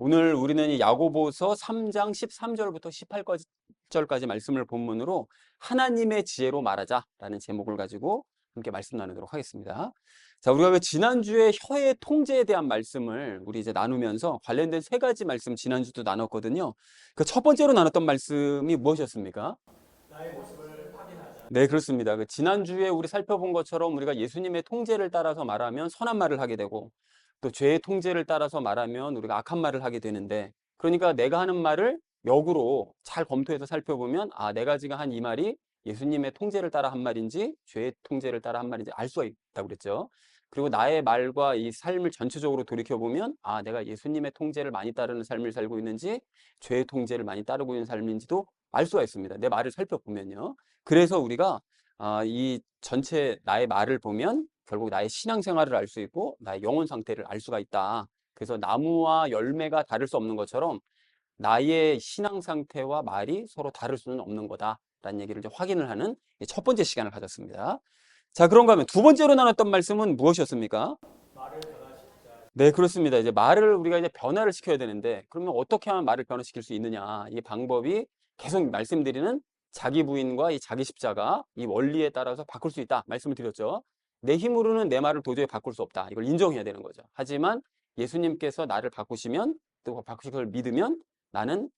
오늘 우리는 이 야고보서 3장 13절부터 18절까지 말씀을 본문으로 하나님의 지혜로 말하자라는 제목을 가지고 함께 말씀 나누도록 하겠습니다. 자, 우리가 왜 지난주에 혀의 통제에 대한 말씀을 우리 이제 나누면서 관련된 세 가지 말씀 지난주도 나눴거든요. 그 첫 번째로 나눴던 말씀이 무엇이었습니까? 나의 모습을 확인하자. 네, 그렇습니다. 그 지난주에 우리 살펴본 것처럼 우리가 예수님의 통제를 따라서 말하면 선한 말을 하게 되고 또 죄의 통제를 따라서 말하면 우리가 악한 말을 하게 되는데, 그러니까 내가 하는 말을 역으로 잘 검토해서 살펴보면 내가 지금 한 이 말이 예수님의 통제를 따라 한 말인지 죄의 통제를 따라 한 말인지 알 수가 있다고 그랬죠. 그리고 나의 말과 이 삶을 전체적으로 돌이켜보면 내가 예수님의 통제를 많이 따르는 삶을 살고 있는지 죄의 통제를 많이 따르고 있는 삶인지도 알 수가 있습니다. 내 말을 살펴보면요. 그래서 우리가 이 전체 나의 말을 보면 결국 나의 신앙생활을 알 수 있고 나의 영혼 상태를 알 수가 있다. 그래서 나무와 열매가 다를 수 없는 것처럼 나의 신앙 상태와 말이 서로 다를 수는 없는 거다라는 얘기를 이제 확인을 하는 첫 번째 시간을 가졌습니다. 자, 그런가 하면 두 번째로 나눴던 말씀은 무엇이었습니까? 말을 변화시키자. 네, 그렇습니다. 이제 말을 우리가 이제 변화를 시켜야 되는데, 그러면 어떻게 하면 말을 변화시킬 수 있느냐? 이 방법이 계속 말씀드리는 자기 부인과 이 자기 십자가, 이 원리에 따라서 바꿀 수 있다 말씀을 드렸죠. 내 힘으로는 내 말을 도저히 바꿀 수 없다. 이걸 인정해야 되는 거죠. 하지만 예수님께서 나를 바꾸시면, 또 바꾸실 걸 믿으면 나는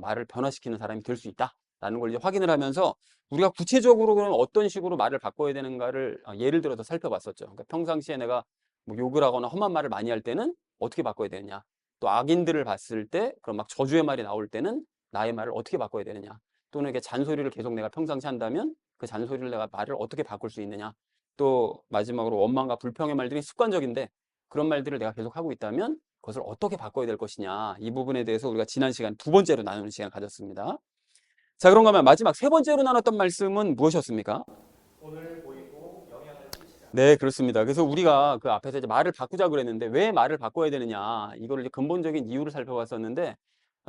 말을 변화시키는 사람이 될 수 있다. 라는 걸 이제 확인을 하면서 우리가 구체적으로 그럼 어떤 식으로 말을 바꿔야 되는가를 예를 들어서 살펴봤었죠. 그러니까 평상시에 내가 뭐 욕을 하거나 험한 말을 많이 할 때는 어떻게 바꿔야 되느냐. 또 악인들을 봤을 때 그런 막 저주의 말이 나올 때는 나의 말을 어떻게 바꿔야 되느냐. 또는 이게 잔소리를 계속 내가 평상시 한다면 그 잔소리를 내가 말을 어떻게 바꿀 수 있느냐. 또 마지막으로 원망과 불평의 말들이 습관적인데 그런 말들을 내가 계속 하고 있다면 그것을 어떻게 바꿔야 될 것이냐. 이 부분에 대해서 우리가 지난 시간 두 번째로 나누는 시간 가졌습니다. 자, 그런가 하면 마지막 세 번째로 나눴던 말씀은 무엇이었습니까? 오늘 보이고 영향을 끼치자. 네, 그렇습니다. 그래서 우리가 그 앞에서 이제 말을 바꾸자 그랬는데 왜 말을 바꿔야 되느냐, 이거를 이제 근본적인 이유를 살펴봤었는데,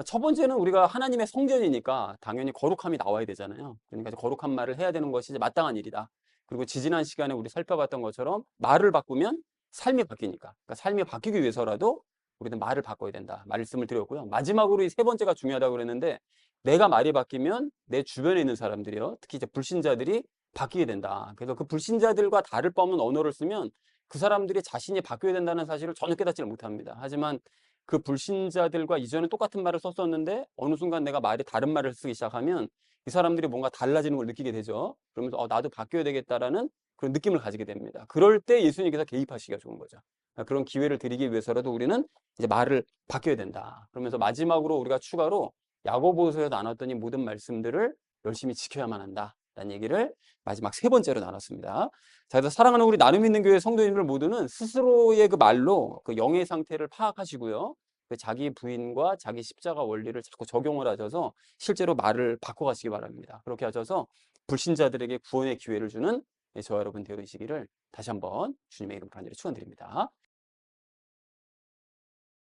첫 번째는 우리가 하나님의 성전이니까 당연히 거룩함이 나와야 되잖아요. 그러니까 이제 거룩한 말을 해야 되는 것이 이제 마땅한 일이다. 그리고 지지난 시간에 우리 살펴봤던 것처럼 말을 바꾸면 삶이 바뀌니까. 그러니까 삶이 바뀌기 위해서라도 우리는 말을 바꿔야 된다. 말씀을 드렸고요. 마지막으로 이 세 번째가 중요하다고 그랬는데, 내가 말이 바뀌면 내 주변에 있는 사람들이요, 특히 이제 불신자들이 바뀌게 된다. 그래서 그 불신자들과 다를 바 없는 언어를 쓰면 그 사람들이 자신이 바뀌어야 된다는 사실을 전혀 깨닫지를 못합니다. 하지만 그 불신자들과 이전에 똑같은 말을 썼었는데 어느 순간 내가 말이 다른 말을 쓰기 시작하면 이 사람들이 뭔가 달라지는 걸 느끼게 되죠. 그러면서 나도 바뀌어야 되겠다라는 그런 느낌을 가지게 됩니다. 그럴 때 예수님께서 개입하시기가 좋은 거죠. 그런 기회를 드리기 위해서라도 우리는 이제 말을 바뀌어야 된다. 그러면서 마지막으로 우리가 추가로 야고보서에서 나눴던 이 모든 말씀들을 열심히 지켜야만 한다. 라는 얘기를 마지막 세 번째로 나눴습니다. 자, 그래서 사랑하는 우리 나눔 있는 교회 성도님들 모두는 스스로의 그 말로 그 영의 상태를 파악하시고요. 그 자기 부인과 자기 십자가 원리를 자꾸 적용을 하셔서 실제로 말을 바꿔가시기 바랍니다. 그렇게 하셔서 불신자들에게 구원의 기회를 주는 저와 여러분 되시기를 다시 한번 주님의 이름으로 간절히 축원드립니다.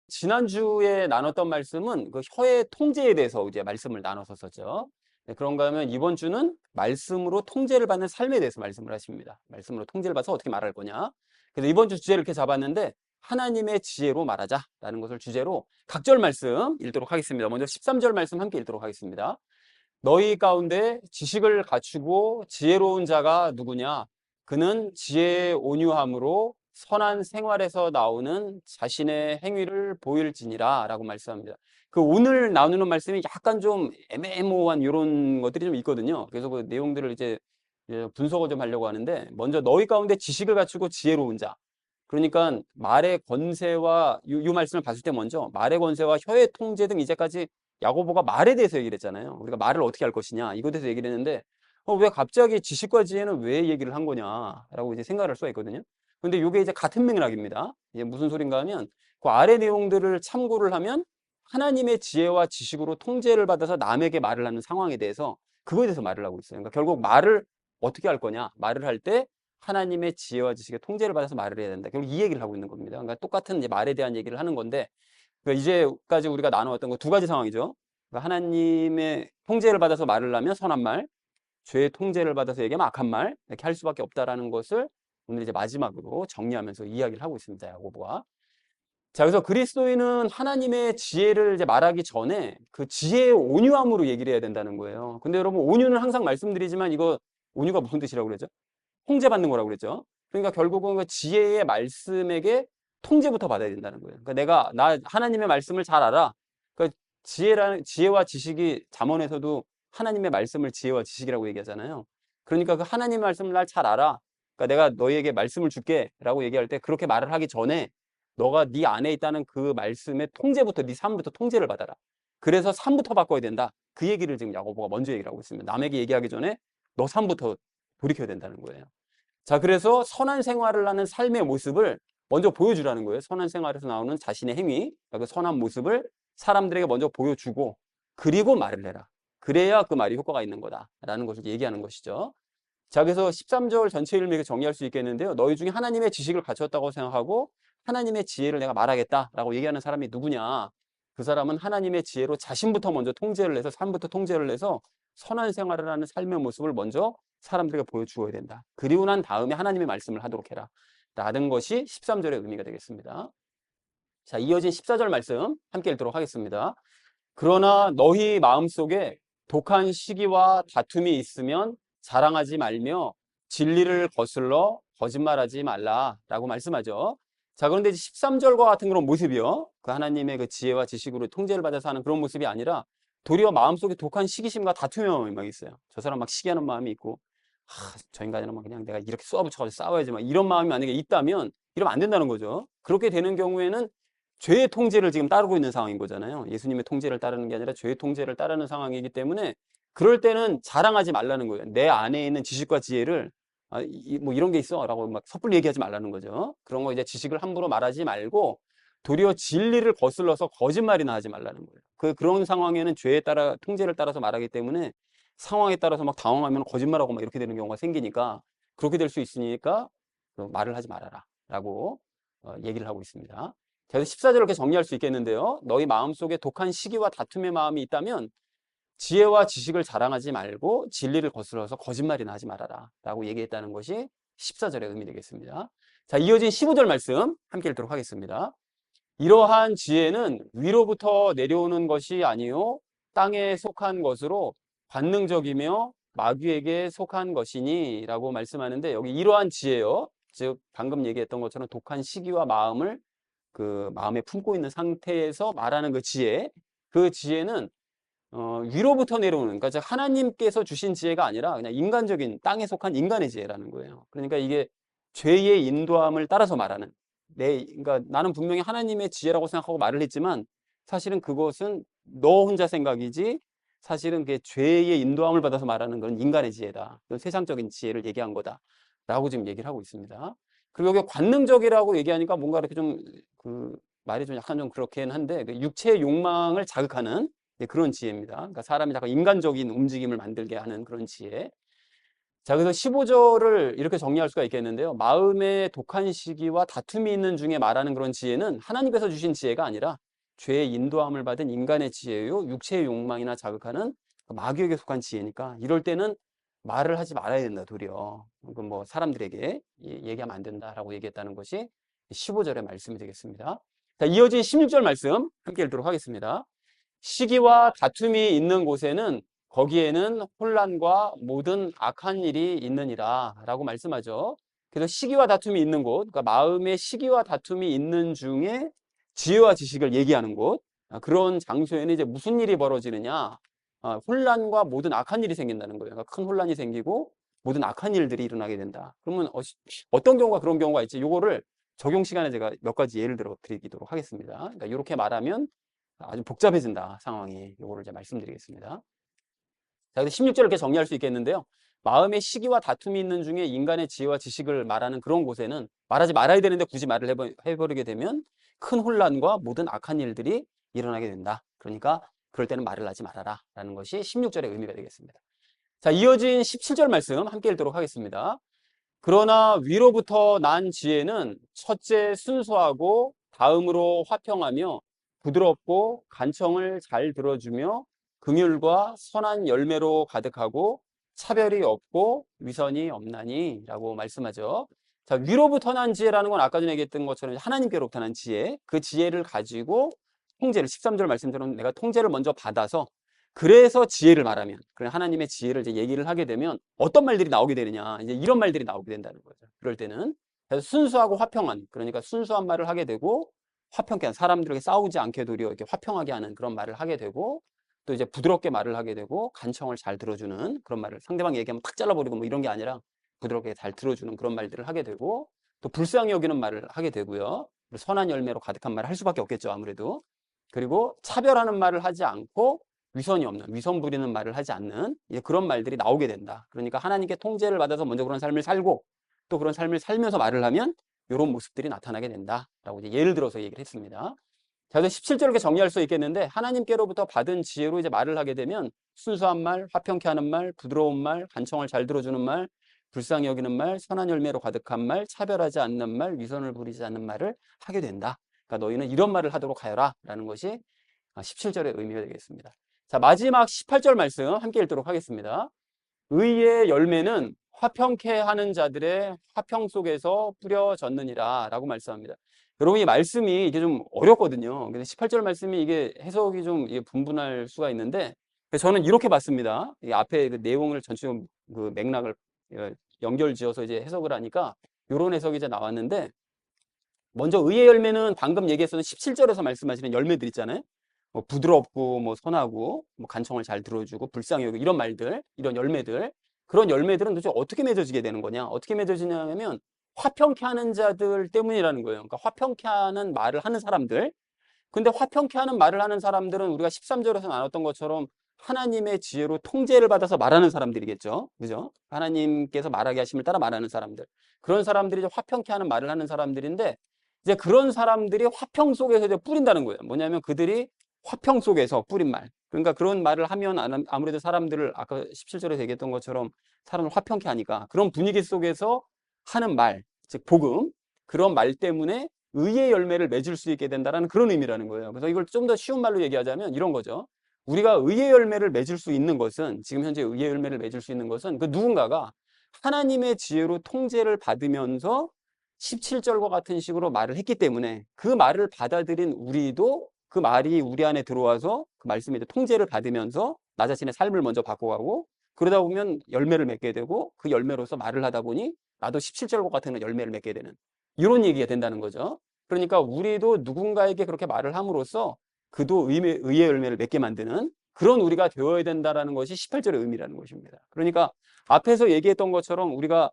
지난주에 나눴던 말씀은 그 혀의 통제에 대해서 이제 말씀을 나눴었죠. 네, 그런가 하면 이번 주는 말씀으로 통제를 받는 삶에 대해서 말씀을 하십니다. 말씀으로 통제를 받아서 어떻게 말할 거냐. 그래서 이번 주 주제를 이렇게 잡았는데 하나님의 지혜로 말하자라는 것을 주제로 각절 말씀 읽도록 하겠습니다. 먼저 13절 말씀 함께 읽도록 하겠습니다. 너희 가운데 지식을 갖추고 지혜로운 자가 누구냐? 그는 지혜의 온유함으로 선한 생활에서 나오는 자신의 행위를 보일지니라 라고 말씀합니다. 그 오늘 나누는 말씀이 약간 좀 애매모호한 이런 것들이 좀 있거든요. 그래서 그 내용들을 이제 분석을 좀 하려고 하는데, 먼저 너희 가운데 지식을 갖추고 지혜로운 자. 그러니까 말의 권세와 이 말씀을 봤을 때 먼저 말의 권세와 혀의 통제 등 이제까지 야고보가 말에 대해서 얘기를 했잖아요. 우리가 말을 어떻게 할 것이냐 이거에 대해서 얘기를 했는데 왜 갑자기 지식과 지혜는 왜 얘기를 한 거냐라고 이제 생각을 할 수가 있거든요. 근데 이게 이제 같은 맥락입니다. 이게 무슨 소린가 하면 그 아래 내용들을 참고를 하면 하나님의 지혜와 지식으로 통제를 받아서 남에게 말을 하는 상황에 대해서 그거에 대해서 말을 하고 있어요. 그러니까 결국 말을 어떻게 할 거냐, 말을 할 때 하나님의 지혜와 지식의 통제를 받아서 말을 해야 된다. 결국 이 얘기를 하고 있는 겁니다. 그러니까 똑같은 이제 말에 대한 얘기를 하는 건데, 그러니까 이제까지 우리가 나누었던 거 두 가지 상황이죠. 그러니까 하나님의 통제를 받아서 말을 하면 선한 말, 죄의 통제를 받아서 얘기하면 악한 말, 이렇게 할 수밖에 없다라는 것을 오늘 이제 마지막으로 정리하면서 이야기를 하고 있습니다. 야고보가. 자, 그래서 그리스도인은 하나님의 지혜를 이제 말하기 전에 그 지혜의 온유함으로 얘기를 해야 된다는 거예요. 근데 여러분, 온유는 항상 말씀드리지만 이거 온유가 무슨 뜻이라고 그러죠? 통제받는 거라고 그랬죠. 그러니까 결국은 그 지혜의 말씀에게 통제부터 받아야 된다는 거예요. 그러니까 나 하나님의 말씀을 잘 알아. 그러니까 지혜와 지식이 잠언에서도 하나님의 말씀을 지혜와 지식이라고 얘기하잖아요. 그러니까 그 하나님의 말씀을 날 잘 알아. 그러니까 내가 너희에게 말씀을 줄게라고 얘기할 때 그렇게 말을 하기 전에 너가 네 안에 있다는 그 말씀의 통제부터 네 삶부터 통제를 받아라. 그래서 삶부터 바꿔야 된다. 그 얘기를 지금 야고보가 먼저 얘기를 하고 있습니다. 남에게 얘기하기 전에 너 삶부터 돌이켜야 된다는 거예요. 자, 그래서 선한 생활을 하는 삶의 모습을 먼저 보여주라는 거예요. 선한 생활에서 나오는 자신의 행위, 그 선한 모습을 사람들에게 먼저 보여주고 그리고 말을 해라. 그래야 그 말이 효과가 있는 거다라는 것을 얘기하는 것이죠. 자, 그래서 13절 전체 의미를 정리할 수 있겠는데요. 너희 중에 하나님의 지식을 갖췄다고 생각하고 하나님의 지혜를 내가 말하겠다라고 얘기하는 사람이 누구냐? 그 사람은 하나님의 지혜로 자신부터 먼저 통제를 해서 삶부터 통제를 해서 선한 생활을 하는 삶의 모습을 먼저 사람들에게 보여주어야 된다. 그리고 난 다음에 하나님의 말씀을 하도록 해라. 라는 것이 13절의 의미가 되겠습니다. 자, 이어진 14절 말씀 함께 읽도록 하겠습니다. 그러나 너희 마음속에 독한 시기와 다툼이 있으면 자랑하지 말며 진리를 거슬러 거짓말하지 말라라고 말씀하죠. 자, 그런데 이제 13절과 같은 그런 모습이요. 그 하나님의 그 지혜와 지식으로 통제를 받아서 하는 그런 모습이 아니라 도리어 마음속에 독한 시기심과 다툼의 마음이 막 있어요. 저 사람 막 시기하는 마음이 있고, 저 인간이랑 막 그냥 내가 이렇게 쏘아붙여가지고 싸워야지 막 이런 마음이 만약에 있다면 이러면 안 된다는 거죠. 그렇게 되는 경우에는 죄의 통제를 지금 따르고 있는 상황인 거잖아요. 예수님의 통제를 따르는 게 아니라 죄의 통제를 따르는 상황이기 때문에 그럴 때는 자랑하지 말라는 거예요. 내 안에 있는 지식과 지혜를 뭐 이런 게 있어 라고 막 섣불리 얘기하지 말라는 거죠. 그런 거 이제 지식을 함부로 말하지 말고 도리어 진리를 거슬러서 거짓말이나 하지 말라는 거예요. 그런 상황에는 죄에 따라 통제를 따라서 말하기 때문에 상황에 따라서 막 당황하면 거짓말하고 막 이렇게 되는 경우가 생기니까 그렇게 될 수 있으니까 말을 하지 말아라 라고 얘기를 하고 있습니다. 그래서 14절을 이렇게 정리할 수 있겠는데요. 너희 마음속에 독한 시기와 다툼의 마음이 있다면 지혜와 지식을 자랑하지 말고 진리를 거슬러서 거짓말이나 하지 말아라 라고 얘기했다는 것이 14절의 의미 되겠습니다. 자, 이어진 15절 말씀 함께 읽도록 하겠습니다. 이러한 지혜는 위로부터 내려오는 것이 아니요 땅에 속한 것으로 관능적이며 마귀에게 속한 것이니 라고 말씀하는데 여기 이러한 지혜요. 즉 방금 얘기했던 것처럼 독한 시기와 마음을 그 마음에 품고 있는 상태에서 말하는 그 지혜, 그 지혜는 위로부터 내려오는, 그러니까 하나님께서 주신 지혜가 아니라 그냥 인간적인 땅에 속한 인간의 지혜라는 거예요. 그러니까 이게 죄의 인도함을 따라서 말하는 그러니까 나는 분명히 하나님의 지혜라고 생각하고 말을 했지만 사실은 그것은 너 혼자 생각이지 사실은 그게 죄의 인도함을 받아서 말하는 그런 인간의 지혜다. 그런 세상적인 지혜를 얘기한 거다라고 지금 얘기를 하고 있습니다. 그리고 여기 관능적이라고 얘기하니까 뭔가 이렇게 좀 그 말이 좀 약간 좀 그렇긴 한데 그 육체의 욕망을 자극하는 그런 지혜입니다. 그러니까 사람이 약간 인간적인 움직임을 만들게 하는 그런 지혜. 자, 그래서 15절을 이렇게 정리할 수가 있겠는데요. 마음의 독한 시기와 다툼이 있는 중에 말하는 그런 지혜는 하나님께서 주신 지혜가 아니라 죄의 인도함을 받은 인간의 지혜요. 육체의 욕망이나 자극하는 마귀에게 속한 지혜니까 이럴 때는 말을 하지 말아야 된다, 도리어. 뭐 사람들에게 얘기하면 안 된다라고 얘기했다는 것이 15절의 말씀이 되겠습니다. 자, 이어진 16절 말씀 함께 읽도록 하겠습니다. 시기와 다툼이 있는 곳에는 거기에는 혼란과 모든 악한 일이 있느니라 라고 말씀하죠. 그래서 시기와 다툼이 있는 곳, 그러니까 마음의 시기와 다툼이 있는 중에 지혜와 지식을 얘기하는 곳, 그런 장소에는 이제 무슨 일이 벌어지느냐? 혼란과 모든 악한 일이 생긴다는 거예요. 그러니까 큰 혼란이 생기고 모든 악한 일들이 일어나게 된다. 그러면 어떤 경우가 그런 경우가 있지? 요거를 적용 시간에 제가 몇 가지 예를 들어 드리도록 하겠습니다. 그러니까 이렇게 말하면 아주 복잡해진다, 상황이. 요거를 이제 말씀드리겠습니다. 자, 근데 16절을 이렇게 정리할 수 있겠는데요. 마음의 시기와 다툼이 있는 중에 인간의 지혜와 지식을 말하는 그런 곳에는 말하지 말아야 되는데 굳이 말을 해버리게 되면 큰 혼란과 모든 악한 일들이 일어나게 된다. 그러니까 그럴 때는 말을 하지 말아라 라는 것이 16절의 의미가 되겠습니다. 자, 이어진 17절 말씀 함께 읽도록 하겠습니다. 그러나 위로부터 난 지혜는 첫째 순수하고 다음으로 화평하며 부드럽고 간청을 잘 들어주며 긍휼과 선한 열매로 가득하고 차별이 없고 위선이 없나니 라고 말씀하죠. 자, 위로부터 난 지혜라는 건 아까 전에 얘기했던 것처럼 하나님께로부터 난 지혜, 그 지혜를 가지고 통제를, 13절 말씀처럼 내가 통제를 먼저 받아서 그래서 지혜를 말하면, 그래 하나님의 지혜를 이제 얘기를 하게 되면 어떤 말들이 나오게 되느냐, 이제 이런 말들이 나오게 된다는 거죠. 그럴 때는 그래서 순수하고 화평한, 그러니까 순수한 말을 하게 되고 화평케 한, 사람들에게 싸우지 않게 도리어 이렇게 화평하게 하는 그런 말을 하게 되고, 또 이제 부드럽게 말을 하게 되고 간청을 잘 들어주는 그런 말을, 상대방 얘기하면 탁 잘라버리고 뭐 이런 게 아니라 부드럽게 잘 들어주는 그런 말들을 하게 되고, 또 불쌍히 여기는 말을 하게 되고요. 선한 열매로 가득한 말을 할 수밖에 없겠죠, 아무래도. 그리고 차별하는 말을 하지 않고 위선이 없는, 위선 부리는 말을 하지 않는 이제 그런 말들이 나오게 된다. 그러니까 하나님께 통제를 받아서 먼저 그런 삶을 살고 또 그런 삶을 살면서 말을 하면 이런 모습들이 나타나게 된다라고 이제 예를 들어서 얘기를 했습니다. 자, 그래서 17절 이렇게 정리할 수 있겠는데, 하나님께로부터 받은 지혜로 이제 말을 하게 되면 순수한 말, 화평케 하는 말, 부드러운 말, 간청을 잘 들어주는 말, 불쌍히 여기는 말, 선한 열매로 가득한 말, 차별하지 않는 말, 위선을 부리지 않는 말을 하게 된다. 그러니까 너희는 이런 말을 하도록 하여라 라는 것이 17절의 의미가 되겠습니다. 자, 마지막 18절 말씀 함께 읽도록 하겠습니다. 의의 열매는 화평케 하는 자들의 화평 속에서 뿌려졌느니라 라고 말씀합니다. 여러분, 이 말씀이 이게 좀 어렵거든요. 근데 18절 말씀이 이게 해석이 좀 분분할 수가 있는데, 저는 이렇게 봤습니다. 이 앞에 그 내용을 전체 그 맥락을 연결 지어서 이제 해석을 하니까 이런 해석이 이제 나왔는데, 먼저 의의 열매는 방금 얘기했었던 17절에서 말씀하시는 열매들 있잖아요. 뭐 부드럽고 뭐 선하고 뭐 간청을 잘 들어주고 불쌍히 여기고 이런 말들, 이런 열매들, 그런 열매들은 도대체 어떻게 맺어지게 되는 거냐, 어떻게 맺어지냐면 화평케 하는 자들 때문이라는 거예요. 그러니까 화평케 하는 말을 하는 사람들. 근데 화평케 하는 말을 하는 사람들은 우리가 13절에서 나눴던 것처럼 하나님의 지혜로 통제를 받아서 말하는 사람들이겠죠. 그죠? 하나님께서 말하게 하심을 따라 말하는 사람들. 그런 사람들이 이제 화평케 하는 말을 하는 사람들인데, 이제 그런 사람들이 화평 속에서 이제 뿌린다는 거예요. 뭐냐면 그들이 화평 속에서 뿌린 말. 그러니까 그런 말을 하면 아무래도 사람들을 아까 17절에 얘기했던 것처럼 사람을 화평케 하니까 그런 분위기 속에서 하는 말, 즉 복음, 그런 말 때문에 의의 열매를 맺을 수 있게 된다는 그런 의미라는 거예요. 그래서 이걸 좀 더 쉬운 말로 얘기하자면 이런 거죠. 우리가 의의 열매를 맺을 수 있는 것은, 지금 현재 의의 열매를 맺을 수 있는 것은 그 누군가가 하나님의 지혜로 통제를 받으면서 17절과 같은 식으로 말을 했기 때문에 그 말을 받아들인 우리도 그 말이 우리 안에 들어와서 그 말씀에 통제를 받으면서 나 자신의 삶을 먼저 바꿔가고, 그러다 보면 열매를 맺게 되고 그 열매로서 말을 하다 보니 나도 17절과 같은 열매를 맺게 되는 이런 얘기가 된다는 거죠. 그러니까 우리도 누군가에게 그렇게 말을 함으로써 그도 의의 열매를 맺게 만드는 그런 우리가 되어야 된다는 것이 18절의 의미라는 것입니다. 그러니까 앞에서 얘기했던 것처럼 우리가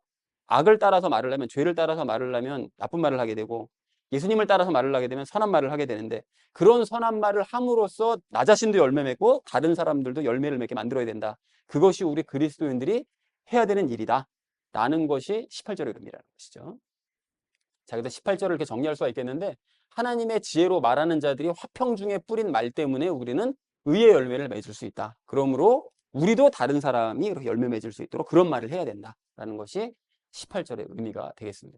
악을 따라서 말을 하면, 죄를 따라서 말을 하면 나쁜 말을 하게 되고, 예수님을 따라서 말을 하게 되면 선한 말을 하게 되는데, 그런 선한 말을 함으로써 나 자신도 열매 맺고 다른 사람들도 열매를 맺게 만들어야 된다. 그것이 우리 그리스도인들이 해야 되는 일이다 라는 것이 18절의 의미라는 것이죠. 자, 그래서 18절을 이렇게 정리할 수가 있겠는데, 하나님의 지혜로 말하는 자들이 화평 중에 뿌린 말 때문에 우리는 의의 열매를 맺을 수 있다. 그러므로 우리도 다른 사람이 그렇게 열매 맺을 수 있도록 그런 말을 해야 된다라는 것이 18절의 의미가 되겠습니다.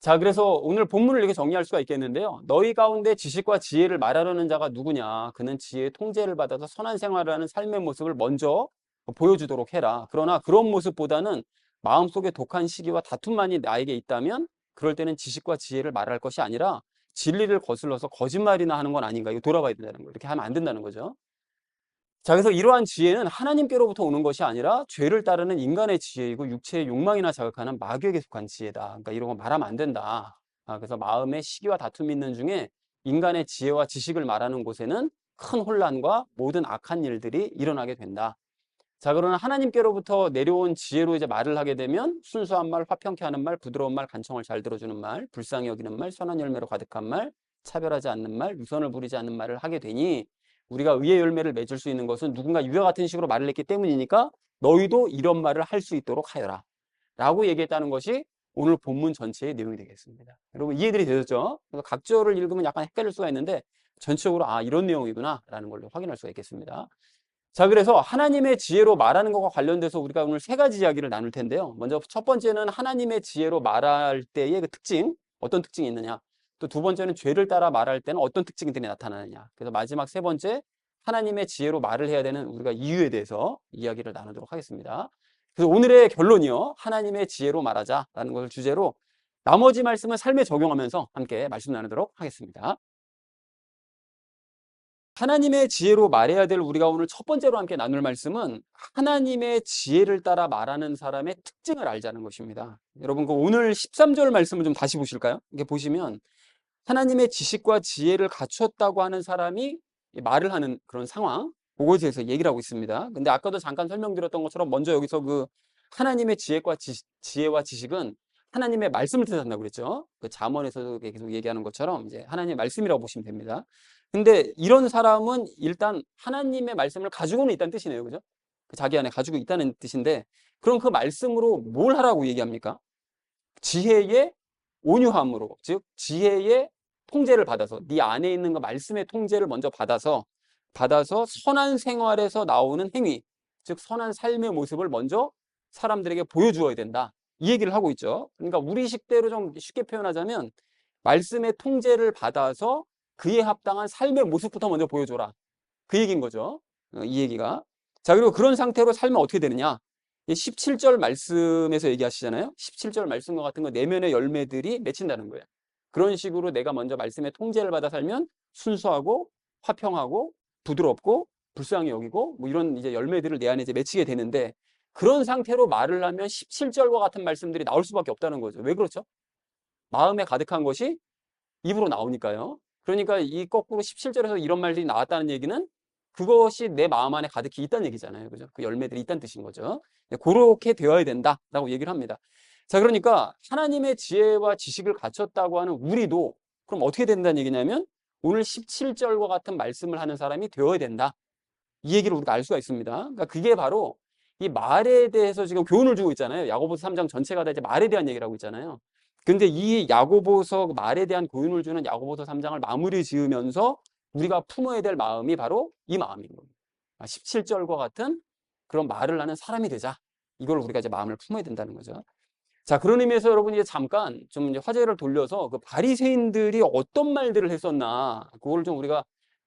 자, 그래서 오늘 본문을 이렇게 정리할 수가 있겠는데요. 너희 가운데 지식과 지혜를 말하려는 자가 누구냐? 그는 지혜의 통제를 받아서 선한 생활을 하는 삶의 모습을 먼저 보여주도록 해라. 그러나 그런 모습보다는 마음속에 독한 시기와 다툼만이 나에게 있다면 그럴 때는 지식과 지혜를 말할 것이 아니라 진리를 거슬러서 거짓말이나 하는 건 아닌가? 이거 돌아봐야 된다는 거예요. 이렇게 하면 안 된다는 거죠. 자, 그래서 이러한 지혜는 하나님께로부터 오는 것이 아니라 죄를 따르는 인간의 지혜이고 육체의 욕망이나 자극하는 마귀에게 속한 지혜다. 그러니까 이런 거 말하면 안 된다. 그래서 마음에 시기와 다툼이 있는 중에 인간의 지혜와 지식을 말하는 곳에는 큰 혼란과 모든 악한 일들이 일어나게 된다. 자, 그러나 하나님께로부터 내려온 지혜로 이제 말을 하게 되면 순수한 말, 화평케 하는 말, 부드러운 말, 간청을 잘 들어주는 말, 불쌍히 여기는 말, 선한 열매로 가득한 말, 차별하지 않는 말, 위선을 부리지 않는 말을 하게 되니, 우리가 의의 열매를 맺을 수 있는 것은 누군가 이와 같은 식으로 말을 했기 때문이니까 너희도 이런 말을 할 수 있도록 하여라 라고 얘기했다는 것이 오늘 본문 전체의 내용이 되겠습니다. 여러분 이해들이 되셨죠? 그래서 각절을 읽으면 약간 헷갈릴 수가 있는데 전체적으로 이런 내용이구나 라는 걸로 확인할 수가 있겠습니다. 자, 그래서 하나님의 지혜로 말하는 것과 관련돼서 우리가 오늘 세 가지 이야기를 나눌 텐데요. 먼저 첫 번째는 하나님의 지혜로 말할 때의 그 특징, 어떤 특징이 있느냐. 또 두 번째는 죄를 따라 말할 때는 어떤 특징들이 나타나느냐. 그래서 마지막 세 번째, 하나님의 지혜로 말을 해야 되는 우리가 이유에 대해서 이야기를 나누도록 하겠습니다. 그래서 오늘의 결론이요, 하나님의 지혜로 말하자라는 것을 주제로 나머지 말씀은 삶에 적용하면서 함께 말씀 나누도록 하겠습니다. 하나님의 지혜로 말해야 될 우리가 오늘 첫 번째로 함께 나눌 말씀은 하나님의 지혜를 따라 말하는 사람의 특징을 알자는 것입니다. 여러분, 그 오늘 13절 말씀을 좀 다시 보실까요? 이게 보시면 하나님의 지식과 지혜를 갖췄다고 하는 사람이 말을 하는 그런 상황, 그거에 대해서 얘기를 하고 있습니다. 근데 아까도 잠깐 설명드렸던 것처럼 먼저 여기서 그 하나님의 지혜와 지식은 하나님의 말씀을 뜻한다고 그랬죠. 그 잠언에서도 계속 얘기하는 것처럼 이제 하나님의 말씀이라고 보시면 됩니다. 근데 이런 사람은 일단 하나님의 말씀을 가지고는 있다는 뜻이네요. 그죠? 그 자기 안에 가지고 있다는 뜻인데, 그럼 그 말씀으로 뭘 하라고 얘기합니까? 지혜의 온유함으로, 즉 지혜의 통제를 받아서, 네 안에 있는 그 말씀의 통제를 먼저 받아서 선한 생활에서 나오는 행위, 즉 선한 삶의 모습을 먼저 사람들에게 보여주어야 된다, 이 얘기를 하고 있죠. 그러니까 우리식대로 좀 쉽게 표현하자면 말씀의 통제를 받아서 그에 합당한 삶의 모습부터 먼저 보여줘라, 그 얘기인 거죠. 이 얘기가. 자, 그리고 그런 상태로 살면 어떻게 되느냐? 17절 말씀에서 얘기하시잖아요. 17절 말씀과 같은 거 내면의 열매들이 맺힌다는 거예요. 그런 식으로 내가 먼저 말씀의 통제를 받아 살면 순수하고 화평하고 부드럽고 불쌍히 여기고 뭐 이런 이제 열매들을 내 안에 이제 맺히게 되는데, 그런 상태로 말을 하면 17절과 같은 말씀들이 나올 수밖에 없다는 거죠. 왜 그렇죠? 마음에 가득한 것이 입으로 나오니까요. 그러니까 이 거꾸로 17절에서 이런 말들이 나왔다는 얘기는 그것이 내 마음 안에 가득히 있다는 얘기잖아요. 그죠? 그 열매들이 있다는 뜻인 거죠. 그렇게 되어야 된다라고 얘기를 합니다. 자, 그러니까 하나님의 지혜와 지식을 갖췄다고 하는 우리도 그럼 어떻게 된다는 얘기냐면 오늘 17절과 같은 말씀을 하는 사람이 되어야 된다, 이 얘기를 우리가 알 수가 있습니다. 그러니까 그게 바로 이 말에 대해서 지금 교훈을 주고 있잖아요. 야고보서 3장 전체가 다 이제 말에 대한 얘기를 하고 있잖아요. 근데 이 야고보서 말에 대한 교훈을 주는 야고보서 3장을 마무리 지으면서 우리가 품어야 될 마음이 바로 이 마음인 겁니다. 17절과 같은 그런 말을 하는 사람이 되자, 이걸 우리가 이제 마음을 품어야 된다는 거죠. 자, 그런 의미에서 여러분 이제 잠깐 좀 이제 화제를 돌려서 그 바리새인들이 어떤 말들을 했었나, 그걸 좀 우리가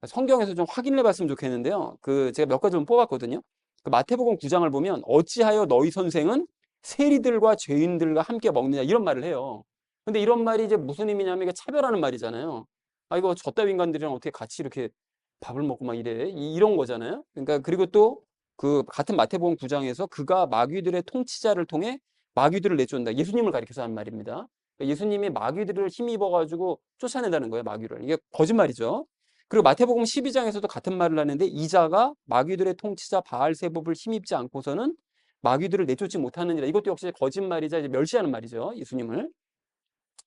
성경에서 좀 확인해 봤으면 좋겠는데요. 그 제가 몇 가지 좀 뽑았거든요. 그 마태복음 9장을 보면 어찌하여 너희 선생은 세리들과 죄인들과 함께 먹느냐, 이런 말을 해요. 근데 이런 말이 이제 무슨 의미냐면 이게 차별하는 말이잖아요. 아, 이거 저따위 인간들이랑 어떻게 같이 이렇게 밥을 먹고 막 이래, 이런 거잖아요. 그러니까 그리고 또 그 같은 마태복음 9장에서 그가 마귀들의 통치자를 통해 마귀들을 내쫓는다, 예수님을 가리켜서 한 말입니다. 그러니까 예수님이 마귀들을 힘입어 가지고 쫓아낸다는 거예요, 마귀를. 이게 거짓말이죠. 그리고 마태복음 12장에서도 같은 말을 하는데 이자가 마귀들의 통치자 바알세붑을 힘입지 않고서는 마귀들을 내쫓지 못하느니라, 이것도 역시 거짓말이자 이제 멸시하는 말이죠, 예수님을.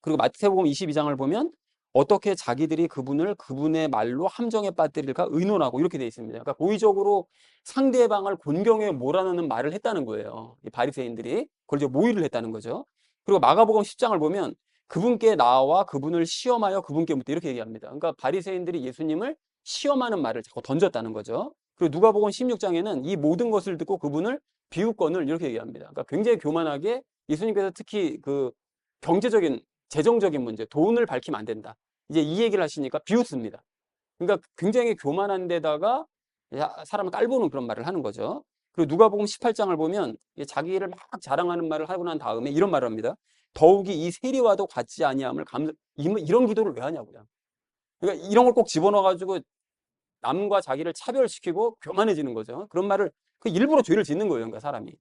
그리고 마태복음 22장을 보면 어떻게 자기들이 그분의 말로 함정에 빠뜨릴까 의논하고, 이렇게 되어 있습니다. 그러니까 고의적으로 상대방을 곤경에 몰아넣는 말을 했다는 거예요, 이 바리새인들이. 그걸 이제 모의를 했다는 거죠. 그리고 마가복음 10장을 보면 그분께 나와 그분을 시험하여 그분께 묻다, 이렇게 얘기합니다. 그러니까 바리새인들이 예수님을 시험하는 말을 자꾸 던졌다는 거죠. 그리고 누가복음 16장에는 이 모든 것을 듣고 그분을 비웃거늘, 이렇게 얘기합니다. 그러니까 굉장히 교만하게 예수님께서 특히 그 경제적인, 재정적인 문제, 돈을 밝히면 안 된다, 이제 이 얘기를 하시니까 비웃습니다. 그러니까 굉장히 교만한 데다가 사람을 깔보는 그런 말을 하는 거죠. 그리고 누가복음 18장을 보면 자기를 막 자랑하는 말을 하고 난 다음에 이런 말을 합니다. 더욱이 이 세리와도 같지 아니함을 이런 기도를 왜 하냐고요. 그러니까 이런 걸 꼭 집어넣어 가지고 남과 자기를 차별시키고 교만해지는 거죠. 그런 말을 그 일부러 죄를 짓는 거예요, 그러니까 사람이.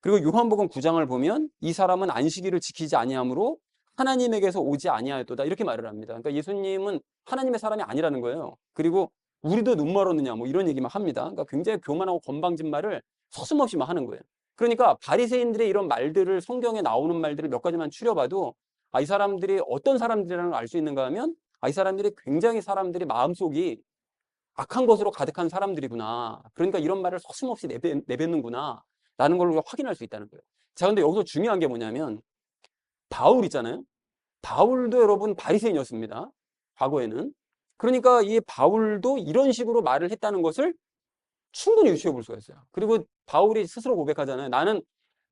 그리고 요한복음 9장을 보면 이 사람은 안식일을 지키지 아니함으로 하나님에게서 오지 아니하였도다, 이렇게 말을 합니다. 그러니까 예수님은 하나님의 사람이 아니라는 거예요. 그리고 우리도 눈 멀었느냐 뭐 이런 얘기만 합니다. 그러니까 굉장히 교만하고 건방진 말을 서슴없이 막 하는 거예요. 그러니까 바리새인들의 이런 말들을, 성경에 나오는 말들을 몇 가지만 추려봐도 아, 이 사람들이 어떤 사람들이라는 걸 알 수 있는가 하면 아, 이 사람들이 굉장히 사람들이 마음속이 악한 것으로 가득한 사람들이구나, 그러니까 이런 말을 서슴없이 내뱉는구나 라는 걸 우리가 확인할 수 있다는 거예요. 자, 근데 여기서 중요한 게 뭐냐면 바울 있잖아요. 바울도 여러분 바리새인이었습니다, 과거에는. 그러니까 이 바울도 이런 식으로 말을 했다는 것을 충분히 유추해 볼 수가 있어요. 그리고 바울이 스스로 고백하잖아요. 나는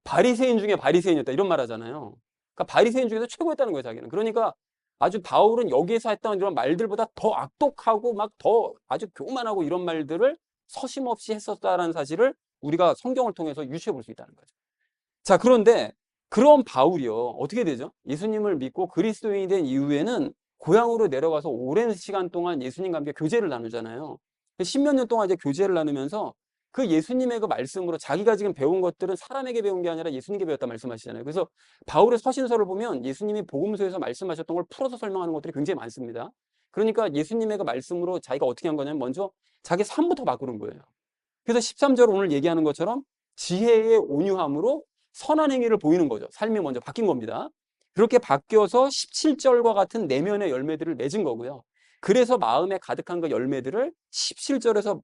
바리새인 중에 바리새인이었다, 이런 말 하잖아요. 그러니까 바리새인 중에서 최고였다는 거예요, 자기는. 그러니까 아주 바울은 여기에서 했던 이런 말들보다 더 악독하고 막 더 아주 교만하고 이런 말들을 서심없이 했었다는 사실을 우리가 성경을 통해서 유추해 볼 수 있다는 거죠. 자, 그런데 그런 바울이요. 어떻게 되죠? 예수님을 믿고 그리스도인이 된 이후에는 고향으로 내려가서 오랜 시간 동안 예수님과 함께 교제를 나누잖아요. 십몇 년 동안 이제 교제를 나누면서 그 예수님의 그 말씀으로 자기가 지금 배운 것들은 사람에게 배운 게 아니라 예수님께 배웠다 말씀하시잖아요. 그래서 바울의 서신서를 보면 예수님이 복음서에서 말씀하셨던 걸 풀어서 설명하는 것들이 굉장히 많습니다. 그러니까 예수님의 그 말씀으로 자기가 어떻게 한 거냐면 먼저 자기 삶부터 바꾸는 거예요. 그래서 13절 오늘 얘기하는 것처럼 지혜의 온유함으로 선한 행위를 보이는 거죠. 삶이 먼저 바뀐 겁니다. 그렇게 바뀌어서 17절과 같은 내면의 열매들을 맺은 거고요. 그래서 마음에 가득한 그 열매들을 17절에서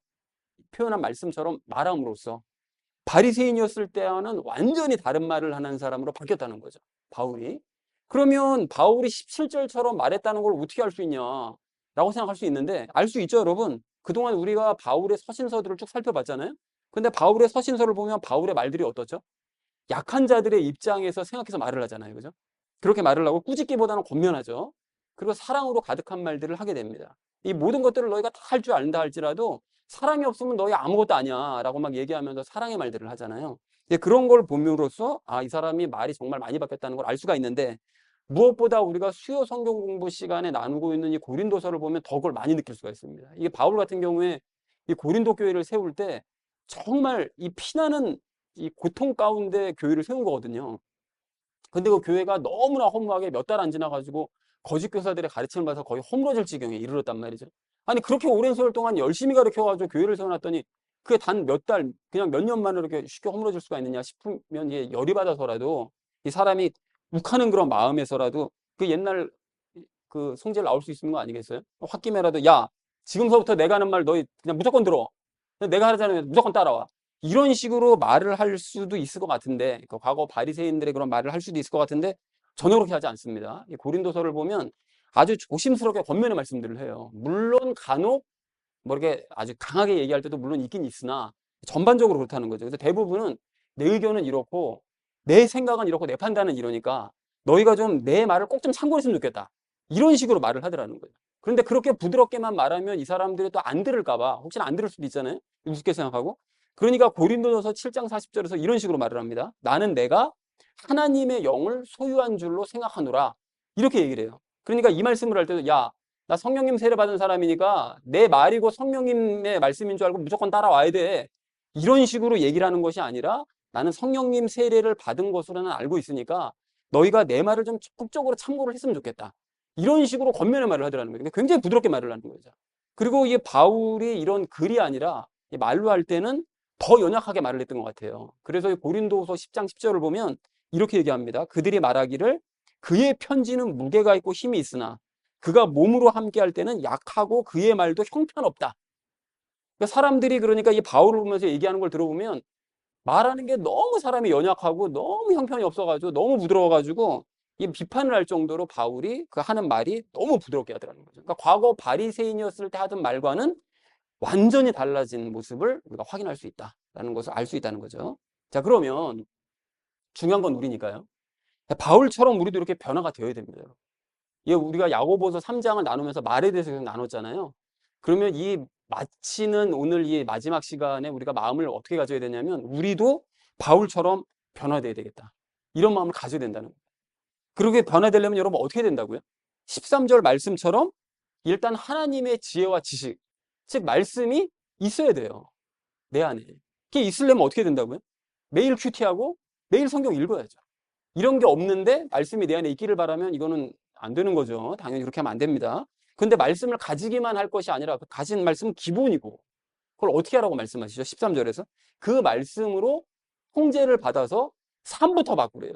표현한 말씀처럼 말함으로써 바리새인이었을 때와는 완전히 다른 말을 하는 사람으로 바뀌었다는 거죠. 바울이. 그러면 바울이 17절처럼 말했다는 걸 어떻게 알 수 있냐라고 생각할 수 있는데 알 수 있죠, 여러분. 그동안 우리가 바울의 서신서들을 쭉 살펴봤잖아요. 근데 바울의 서신서를 보면 바울의 말들이 어떻죠? 약한 자들의 입장에서 생각해서 말을 하잖아요. 그죠? 그렇게 말을 하고 꾸짖기보다는 권면하죠. 그리고 사랑으로 가득한 말들을 하게 됩니다. 이 모든 것들을 너희가 다 할 줄 안다 할지라도 사랑이 없으면 너희 아무것도 아니야 라고 막 얘기하면서 사랑의 말들을 하잖아요. 그런 걸 봄으로써 이 사람이 말이 정말 많이 바뀌었다는 걸 알 수가 있는데 무엇보다 우리가 수요 성경 공부 시간에 나누고 있는 이 고린도서를 보면 더 그걸 많이 느낄 수가 있습니다. 이게 바울 같은 경우에 이 고린도 교회를 세울 때 정말 이 피나는 이 고통 가운데 교회를 세운 거거든요. 근데 그 교회가 너무나 허무하게 몇 달 안 지나가지고 거짓 교사들의 가르침을 받아서 거의 허물어질 지경에 이르렀단 말이죠. 아니 그렇게 오랜 세월 동안 열심히 가르쳐가지고 교회를 세워놨더니 그게 단 몇 달, 그냥 몇 년 만에 이렇게 쉽게 허물어질 수가 있느냐 싶으면 이게 열이 받아서라도 이 사람이 욱하는 그런 마음에서라도 그 옛날 그 성질 나올 수 있는 거 아니겠어요? 홧김에라도 야 지금서부터 내가 하는 말 너희 그냥 무조건 들어. 내가 하자면 무조건 따라와. 이런 식으로 말을 할 수도 있을 것 같은데 그 과거 바리새인들의 그런 말을 할 수도 있을 것 같은데 전혀 그렇게 하지 않습니다. 이 고린도서를 보면 아주 조심스럽게 권면의 말씀들을 해요. 물론 간혹 뭐 이렇게 아주 강하게 얘기할 때도 물론 있긴 있으나 전반적으로 그렇다는 거죠. 그래서 대부분은 내 의견은 이렇고 내 생각은 이렇고 내 판단은 이러니까 너희가 좀 내 말을 꼭 좀 참고했으면 좋겠다. 이런 식으로 말을 하더라는 거예요. 그런데 그렇게 부드럽게만 말하면 이 사람들이 또 안 들을까 봐 혹시나 안 들을 수도 있잖아요. 우습게 생각하고. 그러니까 고린도전서 7장 40절에서 이런 식으로 말을 합니다. 나는 내가 하나님의 영을 소유한 줄로 생각하노라. 이렇게 얘기를 해요. 그러니까 이 말씀을 할 때도 야, 나 성령님 세례 받은 사람이니까 내 말이고 성령님의 말씀인 줄 알고 무조건 따라와야 돼. 이런 식으로 얘기를 하는 것이 아니라 나는 성령님 세례를 받은 것으로는 알고 있으니까 너희가 내 말을 좀 적극적으로 참고를 했으면 좋겠다. 이런 식으로 권면의 말을 하더라는 거예요. 굉장히 부드럽게 말을 하는 거죠. 그리고 이 바울이 이런 글이 아니라 말로 할 때는 더 연약하게 말을 했던 것 같아요. 그래서 고린도서 10장 10절을 보면 이렇게 얘기합니다. 그들이 말하기를 그의 편지는 무게가 있고 힘이 있으나 그가 몸으로 함께 할 때는 약하고 그의 말도 형편없다. 그러니까 사람들이 그러니까 이 바울을 보면서 얘기하는 걸 들어보면 말하는 게 너무 사람이 연약하고 너무 형편이 없어가지고 너무 부드러워가지고 이 비판을 할 정도로 바울이 그 하는 말이 너무 부드럽게 하더라는 거죠. 그러니까 과거 바리새인이었을 때 하던 말과는 완전히 달라진 모습을 우리가 확인할 수 있다라는 것을 알 수 있다는 거죠. 자, 그러면 중요한 건 우리니까요. 바울처럼 우리도 이렇게 변화가 되어야 됩니다. 우리가 야고보서 3장을 나누면서 말에 대해서 계속 나눴잖아요. 그러면 이 마치는 오늘 이 마지막 시간에 우리가 마음을 어떻게 가져야 되냐면 우리도 바울처럼 변화돼야 되겠다. 이런 마음을 가져야 된다는 거예요. 그렇게 변화되려면 여러분 어떻게 된다고요? 13절 말씀처럼 일단 하나님의 지혜와 지식, 즉 말씀이 있어야 돼요. 내 안에. 그게 있으려면 어떻게 된다고요? 매일 큐티하고 매일 성경 읽어야죠. 이런 게 없는데 말씀이 내 안에 있기를 바라면 이거는 안 되는 거죠. 당연히 그렇게 하면 안 됩니다. 근데 말씀을 가지기만 할 것이 아니라 그 가진 말씀은 기본이고 그걸 어떻게 하라고 말씀하시죠? 13절에서 그 말씀으로 통제를 받아서 삶부터 바꾸래요.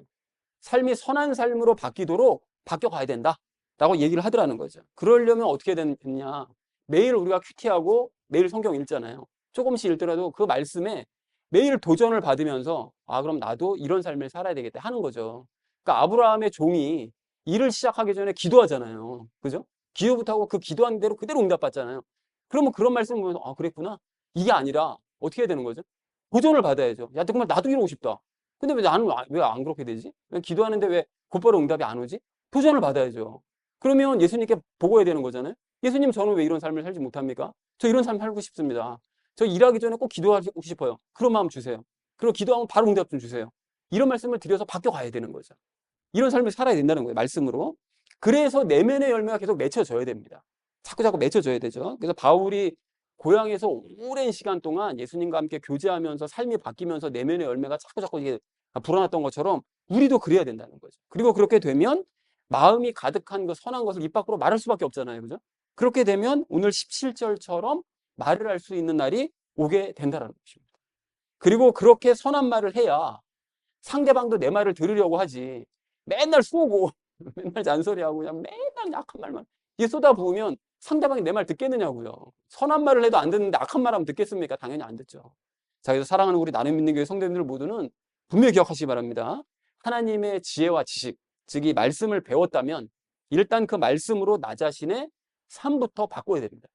삶이 선한 삶으로 바뀌도록 바뀌어가야 된다 라고 얘기를 하더라는 거죠. 그러려면 어떻게 되느냐, 매일 우리가 큐티하고 매일 성경 읽잖아요. 조금씩 읽더라도 그 말씀에 매일 도전을 받으면서 그럼 나도 이런 삶을 살아야 되겠다 하는 거죠. 그러니까 아브라함의 종이 일을 시작하기 전에 기도하잖아요. 그죠? 기도부터 하고 그 기도한 대로 그대로 응답받잖아요. 그러면 그런 말씀을 보면 그랬구나. 이게 아니라 어떻게 해야 되는 거죠? 도전을 받아야죠. 야, 정말 나도 이러고 싶다. 근데 왜 나는 왜 안 그렇게 되지? 기도하는데 왜 곧바로 응답이 안 오지? 도전을 받아야죠. 그러면 예수님께 보고해야 되는 거잖아요. 예수님, 저는 왜 이런 삶을 살지 못합니까? 저 이런 삶 살고 싶습니다. 저 일하기 전에 꼭 기도하고 싶어요. 그런 마음 주세요. 그리고 기도하면 바로 응답 좀 주세요. 이런 말씀을 드려서 바뀌어가야 되는 거죠. 이런 삶을 살아야 된다는 거예요. 말씀으로. 그래서 내면의 열매가 계속 맺혀져야 됩니다. 자꾸 맺혀져야 되죠. 그래서 바울이 고향에서 오랜 시간 동안 예수님과 함께 교제하면서 삶이 바뀌면서 내면의 열매가 자꾸 이게 불어났던 것처럼 우리도 그래야 된다는 거죠. 그리고 그렇게 되면 마음이 가득한 그 선한 것을 입 밖으로 말할 수밖에 없잖아요. 그죠? 그렇게 되면 오늘 17절처럼 말을 할 수 있는 날이 오게 된다는 것입니다. 그리고 그렇게 선한 말을 해야 상대방도 내 말을 들으려고 하지. 맨날 쏘고 맨날 잔소리하고 그냥 맨날 악한 말만 이게 쏟아부으면 상대방이 내 말 듣겠느냐고요. 선한 말을 해도 안 듣는데 악한 말 하면 듣겠습니까? 당연히 안 듣죠. 자, 그래서 사랑하는 우리 나눔 믿는 교회 성도님들 모두는 분명히 기억하시기 바랍니다. 하나님의 지혜와 지식, 즉 이 말씀을 배웠다면 일단 그 말씀으로 나 자신의 삶부터 바꿔야 됩니다.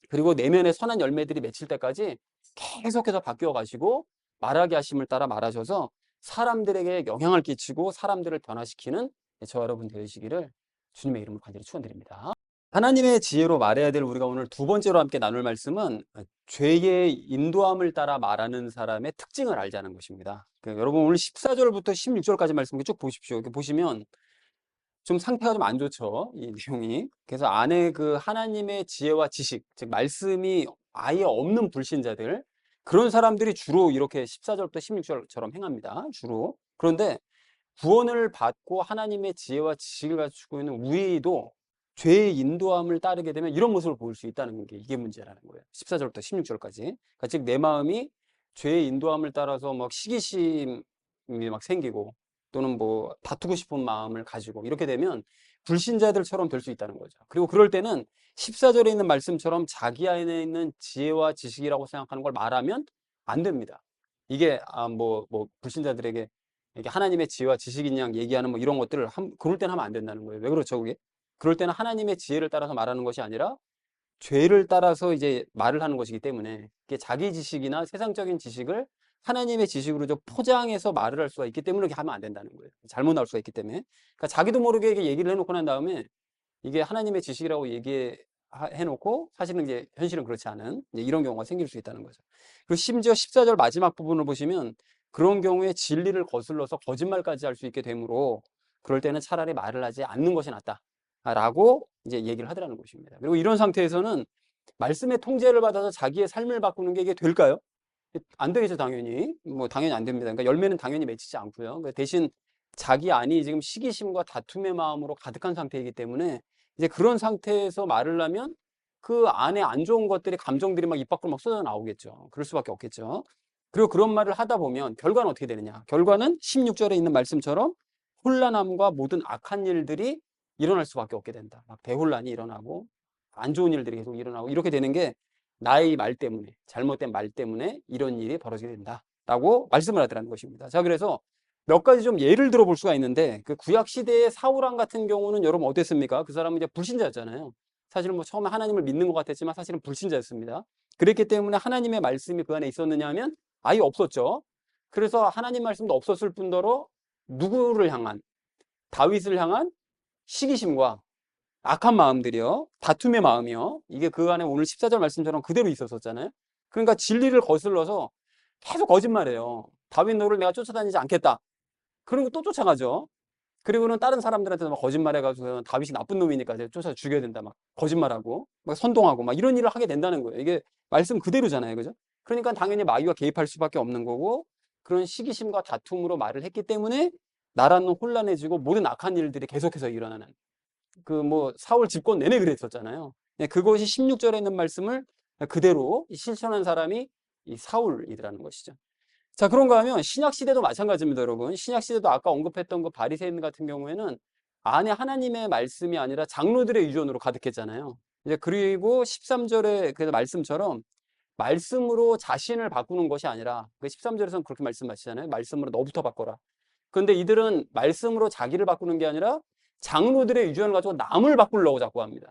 그리고 내면의 선한 열매들이 맺힐 때까지 계속해서 바뀌어 가시고 말하게 하심을 따라 말하셔서 사람들에게 영향을 끼치고 사람들을 변화시키는 저와 여러분 되시기를 주님의 이름으로 간절히 축원드립니다. 하나님의 지혜로 말해야 될 우리가 오늘 두 번째로 함께 나눌 말씀은 죄의 인도함을 따라 말하는 사람의 특징을 알자는 것입니다. 여러분 오늘 14절부터 16절까지 말씀 쭉 보십시오. 이렇게 보시면 좀 상태가 좀 안 좋죠. 이 내용이. 그래서 안에 그 하나님의 지혜와 지식, 즉 말씀이 아예 없는 불신자들, 그런 사람들이 주로 이렇게 14절부터 16절처럼 행합니다. 주로. 그런데 구원을 받고 하나님의 지혜와 지식을 갖추고 있는 우리도 죄의 인도함을 따르게 되면 이런 모습을 보일 수 있다는 게 이게 문제라는 거예요. 14절부터 16절까지. 그러니까 즉 내 마음이 죄의 인도함을 따라서 막 시기심이 막 생기고 또는 뭐 다투고 싶은 마음을 가지고 이렇게 되면 불신자들처럼 될 수 있다는 거죠. 그리고 그럴 때는 14절에 있는 말씀처럼 자기 안에 있는 지혜와 지식이라고 생각하는 걸 말하면 안 됩니다. 이게 뭐 불신자들에게 이게 하나님의 지혜와 지식이냐 얘기하는 뭐 이런 것들을 그럴 때는 하면 안 된다는 거예요. 왜 그렇죠, 그게? 그럴 때는 하나님의 지혜를 따라서 말하는 것이 아니라 죄를 따라서 이제 말을 하는 것이기 때문에 그게 자기 지식이나 세상적인 지식을 하나님의 지식으로 좀 포장해서 말을 할 수가 있기 때문에 그렇게 하면 안 된다는 거예요. 잘못 나올 수가 있기 때문에. 그러니까 자기도 모르게 이렇게 얘기를 해놓고 난 다음에 이게 하나님의 지식이라고 얘기해놓고 사실은 이제 현실은 그렇지 않은 이런 경우가 생길 수 있다는 거죠. 그리고 심지어 14절 마지막 부분을 보시면 그런 경우에 진리를 거슬러서 거짓말까지 할 수 있게 되므로 그럴 때는 차라리 말을 하지 않는 것이 낫다라고 이제 얘기를 하더라는 것입니다. 그리고 이런 상태에서는 말씀의 통제를 받아서 자기의 삶을 바꾸는 게 이게 될까요? 안 되겠죠, 당연히. 뭐 당연히 안 됩니다. 그러니까 열매는 당연히 맺히지 않고요. 그러니까 대신 자기 안이 지금 시기심과 다툼의 마음으로 가득한 상태이기 때문에 이제 그런 상태에서 말을 하면 그 안에 안 좋은 것들이 감정들이 막 입 밖으로 막 쏟아 나오겠죠. 그럴 수밖에 없겠죠. 그리고 그런 말을 하다 보면 결과는 어떻게 되느냐? 결과는 16절에 있는 말씀처럼 혼란함과 모든 악한 일들이 일어날 수밖에 없게 된다. 막 대혼란이 일어나고 안 좋은 일들이 계속 일어나고 이렇게 되는 게 나의 말 때문에, 잘못된 말 때문에 이런 일이 벌어지게 된다라고 말씀을 하더라는 것입니다. 자, 그래서 몇 가지 좀 예를 들어 볼 수가 있는데 그 구약 시대의 사울왕 같은 경우는 여러분 어땠습니까? 그 사람은 이제 불신자였잖아요. 사실은 뭐 처음에 하나님을 믿는 것 같았지만 사실은 불신자였습니다. 그랬기 때문에 하나님의 말씀이 그 안에 있었느냐 하면 아예 없었죠. 그래서 하나님 말씀도 없었을 뿐더러 누구를 향한, 다윗을 향한 시기심과 악한 마음들이요, 다툼의 마음이요, 이게 그 안에 오늘 14절 말씀처럼 그대로 있었잖아요. 그러니까 진리를 거슬러서 계속 거짓말해요. 다윗 너를 내가 쫓아다니지 않겠다. 그리고 또 쫓아가죠. 그리고는 다른 사람들한테도 막 거짓말해가지고 다윗이 나쁜 놈이니까 쫓아 죽여야 된다 막 거짓말하고 막 선동하고 막 이런 일을 하게 된다는 거예요. 이게 말씀 그대로잖아요, 그죠? 그러니까 당연히 마귀가 개입할 수밖에 없는 거고 그런 시기심과 다툼으로 말을 했기 때문에 나라는 혼란해지고 모든 악한 일들이 계속해서 일어나는 그 뭐 사울 집권 내내 그랬었잖아요. 그것이 16절에 있는 말씀을 그대로 실천한 사람이 이 사울이라는 것이죠. 자, 그런가 하면 신약 시대도 마찬가지입니다, 여러분. 신약 시대도 아까 언급했던 그 바리새인 같은 경우에는 안에 하나님의 말씀이 아니라 장로들의 의존으로 가득했잖아요. 이제 그리고 13절의 그 말씀처럼 말씀으로 자신을 바꾸는 것이 아니라 그 13절에서는 그렇게 말씀하시잖아요. 말씀으로 너부터 바꿔라. 그런데 이들은 말씀으로 자기를 바꾸는 게 아니라 장로들의 의존을 가지고 남을 바꾸려고 자꾸 합니다.